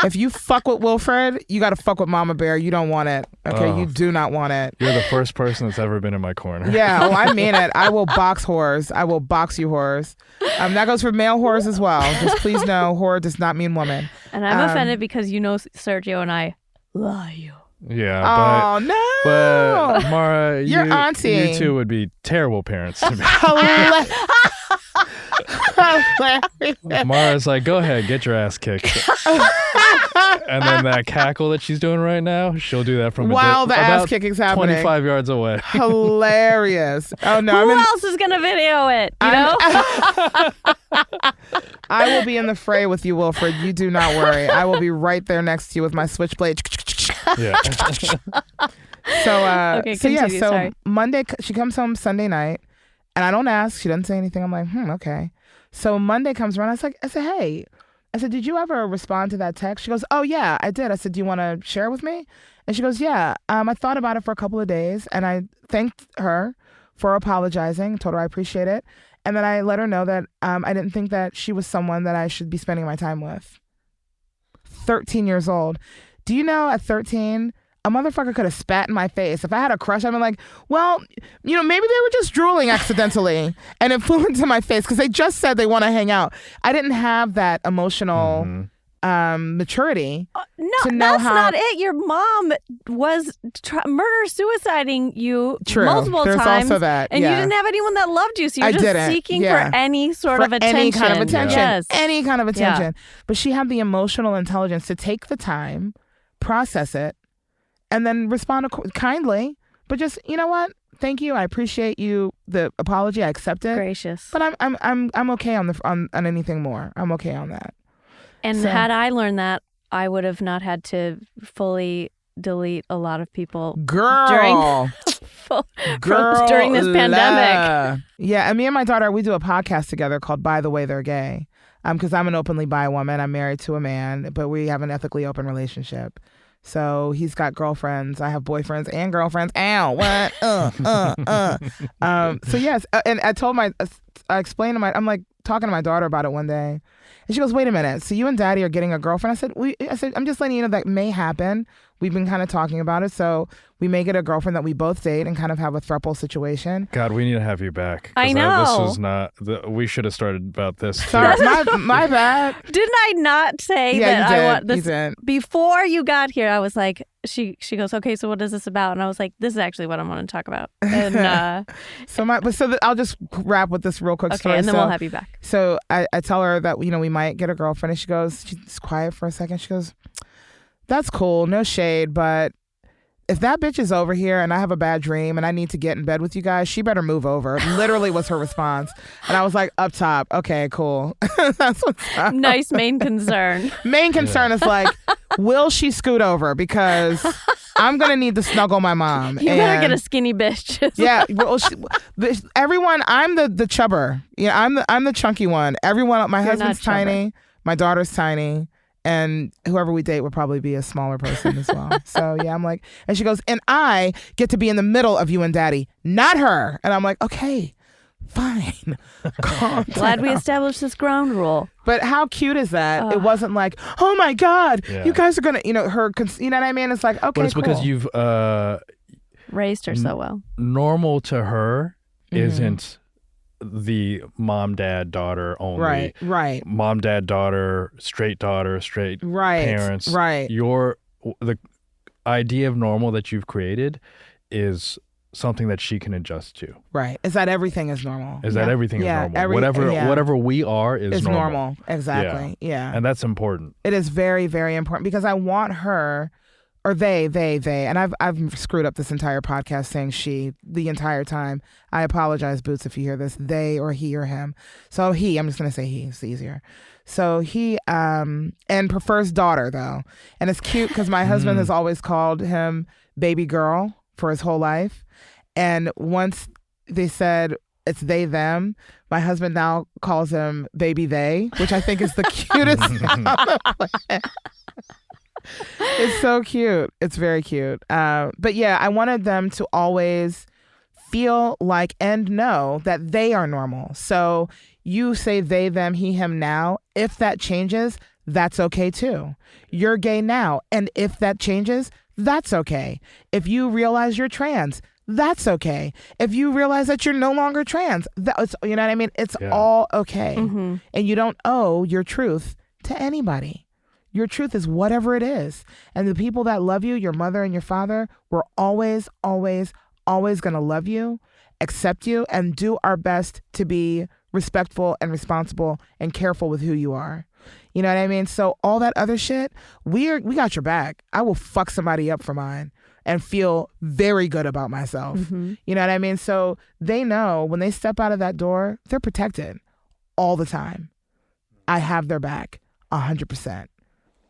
If you fuck with Wilfred, you got to fuck with Mama Bear. You don't want it. Okay, you do not want it. You're the first person that's ever been in my corner. Yeah, I mean it. I will box whores. I will box you whores. That goes for male whores as well. Just please know, whore does not mean woman. And I'm offended because Sergio and I love you. Yeah, but Mara, your auntie, you two would be terrible parents to me. Mara's like, go ahead, get your ass kicked. And then that cackle that she's doing right now, she'll do that from while the ass kicking's happening, 25 yards away. Hilarious. Oh no, who else is gonna video it? You know. I will be in the fray with you, Wilfred. You do not worry. I will be right there next to you with my switchblade. Yeah. So Monday she comes home Sunday night, and I don't ask. She doesn't say anything. I'm like, okay. So Monday comes around. I said, hey. I said, did you ever respond to that text? She goes, oh yeah, I did. I said, do you want to share it with me? And she goes, yeah. I thought about it for a couple of days, and I thanked her for apologizing. Told her I appreciate it, and then I let her know that I didn't think that she was someone that I should be spending my time with. 13 years old. Do you know at 13, a motherfucker could have spat in my face. If I had a crush, I'd be like, well, maybe they were just drooling accidentally and it flew into my face because they just said they want to hang out. I didn't have that emotional maturity to know that's not it. Your mom was murder-suiciding you multiple There's times. Also that. And you didn't have anyone that loved you, so you're just seeking for any sort of attention. Any kind of attention. Yes. Any kind of attention. But she had the emotional intelligence to take the time, process it, and then respond kindly. But just, you know what? Thank you. I appreciate you. The apology, I accept it. Gracious. But I'm okay on anything more. I'm okay on that. And had I learned that, I would have not had to fully delete a lot of people during this pandemic. Yeah, and me and my daughter, we do a podcast together called By the Way They're Gay. Because I'm an openly bi woman. I'm married to a man, but we have an ethically open relationship. So he's got girlfriends. I have boyfriends and girlfriends. Ow, what? So yes, and I explained I'm like talking to my daughter about it one day. And she goes, wait a minute. So you and Daddy are getting a girlfriend? I said, I'm just letting you know that may happen. We've been kind of talking about it. So we may get a girlfriend that we both date and kind of have a throuple situation. God, we need to have you back. I know. This was not, we should have started about this. Sorry, my bad. Didn't I not say that I want this? You did. Before you got here, I was like, she goes, okay, so what is this about? And I was like, this is actually what I want to talk about. And I'll just wrap with this real quick story. Okay, and then we'll have you back. So I tell her that, we might get a girlfriend, and she's quiet for a second. She goes, that's cool, no shade, but if that bitch is over here and I have a bad dream and I need to get in bed with you guys, she better move over. Literally was her response. And I was like, up top, okay, cool. That's what's up. Nice main concern. Main concern is like, will she scoot over? Because I'm going to need to snuggle my mom. You better get a skinny bitch. Yeah. Well, everyone, I'm the chubber. Yeah, I'm the chunky one. Everyone, my husband's tiny. My daughter's tiny. And whoever we date would probably be a smaller person as well. So yeah, I'm like, and she goes, and I get to be in the middle of you and Daddy, not her. And I'm like, okay, fine. Glad we established this ground rule. But how cute is that? It wasn't like, oh my God, you guys are gonna, you know what I mean? It's like, okay, but it's cool. because you've raised her so well. Normal to her isn't the mom, dad, daughter only. Right. Mom, dad, daughter, straight parents. Right. The idea of normal that you've created is something that she can adjust to. Right. Is that everything is normal? That everything is normal? Whatever we are is normal. Exactly. Yeah. And that's important. It is very, very important because I want her. Or they, and I've screwed up this entire podcast saying she the entire time. I apologize, Boots, if you hear this. They or he or him. So I'm just gonna say he. It's easier. So he and prefers daughter though, and it's cute because my husband has always called him baby girl for his whole life, And once they said it's they, them, my husband now calls him baby they, which I think is the cutest thing on the planet. It's so cute. It's very cute. But yeah, I wanted them to always feel like and know that they are normal. So you say they, them, he, him now. If that changes, that's okay too. You're gay now. And if that changes, that's okay. If you realize you're trans, that's okay. If you realize that you're no longer trans, that's, you know what I mean? It's all okay. Mm-hmm. And you don't owe your truth to anybody. Your truth is whatever it is. And the people that love you, your mother and your father, we're always, always, always going to love you, accept you, and do our best to be respectful and responsible and careful with who you are. You know what I mean? So all that other shit, we got your back. I will fuck somebody up for mine and feel very good about myself. Mm-hmm. You know what I mean? So they know when they step out of that door, they're protected all the time. I have their back 100%.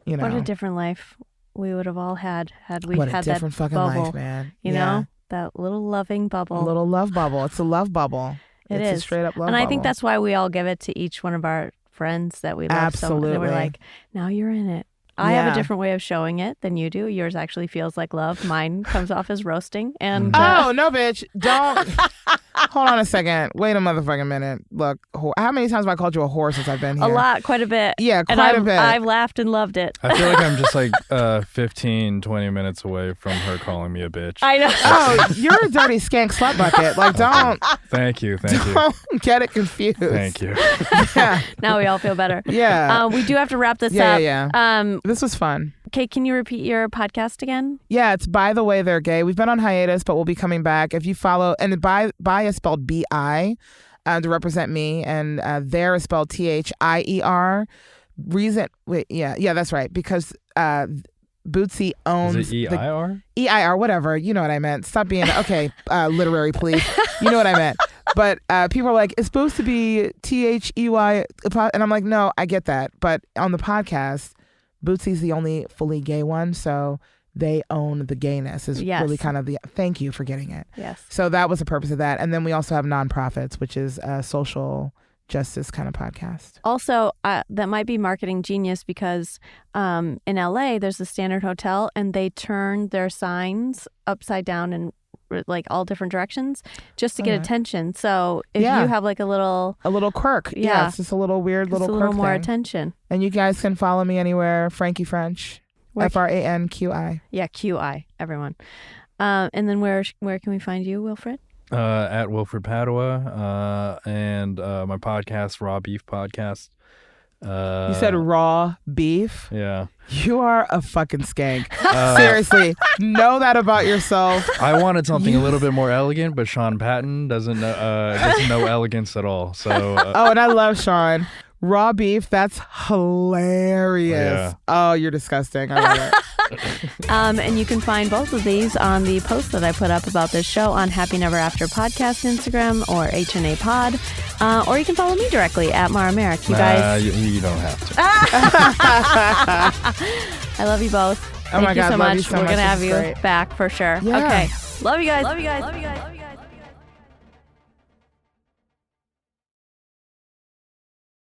You know? What a different life we would have all had we what had a different that fucking bubble, life, man. you know? That little loving bubble. A little love bubble. It's a love bubble. It's a straight up love bubble. And I think that's why we all give it to each one of our friends that we love Absolutely. so much. And we're like, now you're in it. I have a different way of showing it than you do. Yours actually feels like love. Mine comes off as roasting. And oh, no, bitch. Don't. Hold on a second. Wait a motherfucking minute. Look, how many times have I called you a whore since I've been here? A lot, quite a bit. Yeah, and quite a bit. I've laughed and loved it. I feel like I'm just like 15, 20 minutes away from her calling me a bitch. I know. Oh, you're a dirty skank slut bucket. Like, don't. Thank you. Don't get it confused. Thank you. Yeah. Now we all feel better. Yeah. We do have to wrap this Yeah, up. yeah. This was fun. Okay, can you repeat your podcast again? Yeah, it's By the Way They're Gay. We've been on hiatus, but we'll be coming back. If you follow, and by is spelled B-I to represent me, and there is spelled T-H-I-E-R. Yeah, that's right. Because Bootsy owns... Is it E-I-R? E-I-R, whatever. You know what I meant. Stop being... Okay, literary, please. You know what I meant. But people are like, it's supposed to be T-H-E-Y. And I'm like, no, I get that. But on the podcast... Bootsy's the only fully gay one, so they own the gayness is really kind of the... Thank you for getting it. Yes. So that was the purpose of that. And then we also have Nonprofits, which is a social justice kind of podcast. Also, that might be marketing genius because in LA, there's the Standard Hotel, and they turn their signs upside down and like all different directions just to get attention. So if you have like a little quirk, it's just a little weird little quirk, a little more thing. Attention. And you guys can follow me anywhere, Franqi French, Franqi. Yeah, QI, everyone. And then where can we find you, Wilfred? At Wilfred Padua, and my podcast, Raw Beef Podcast. You said raw beef? Yeah. You are a fucking skank. Seriously, know that about yourself. I wanted something a little bit more elegant, but Sean Patton doesn't know elegance at all. So. And I love Sean. Raw beef, that's hilarious. Yeah. Oh, you're disgusting. I love it. And you can find both of these on the post that I put up about this show on Happy Never After Podcast Instagram or HNA Pod. Or you can follow me directly at Mara Merrick. You guys. You don't have to. I love you both. Thank you so much. We're going to have you back for sure. Yeah. Okay. Love you guys. Love you guys. Love you guys. Love you guys. Love you guys.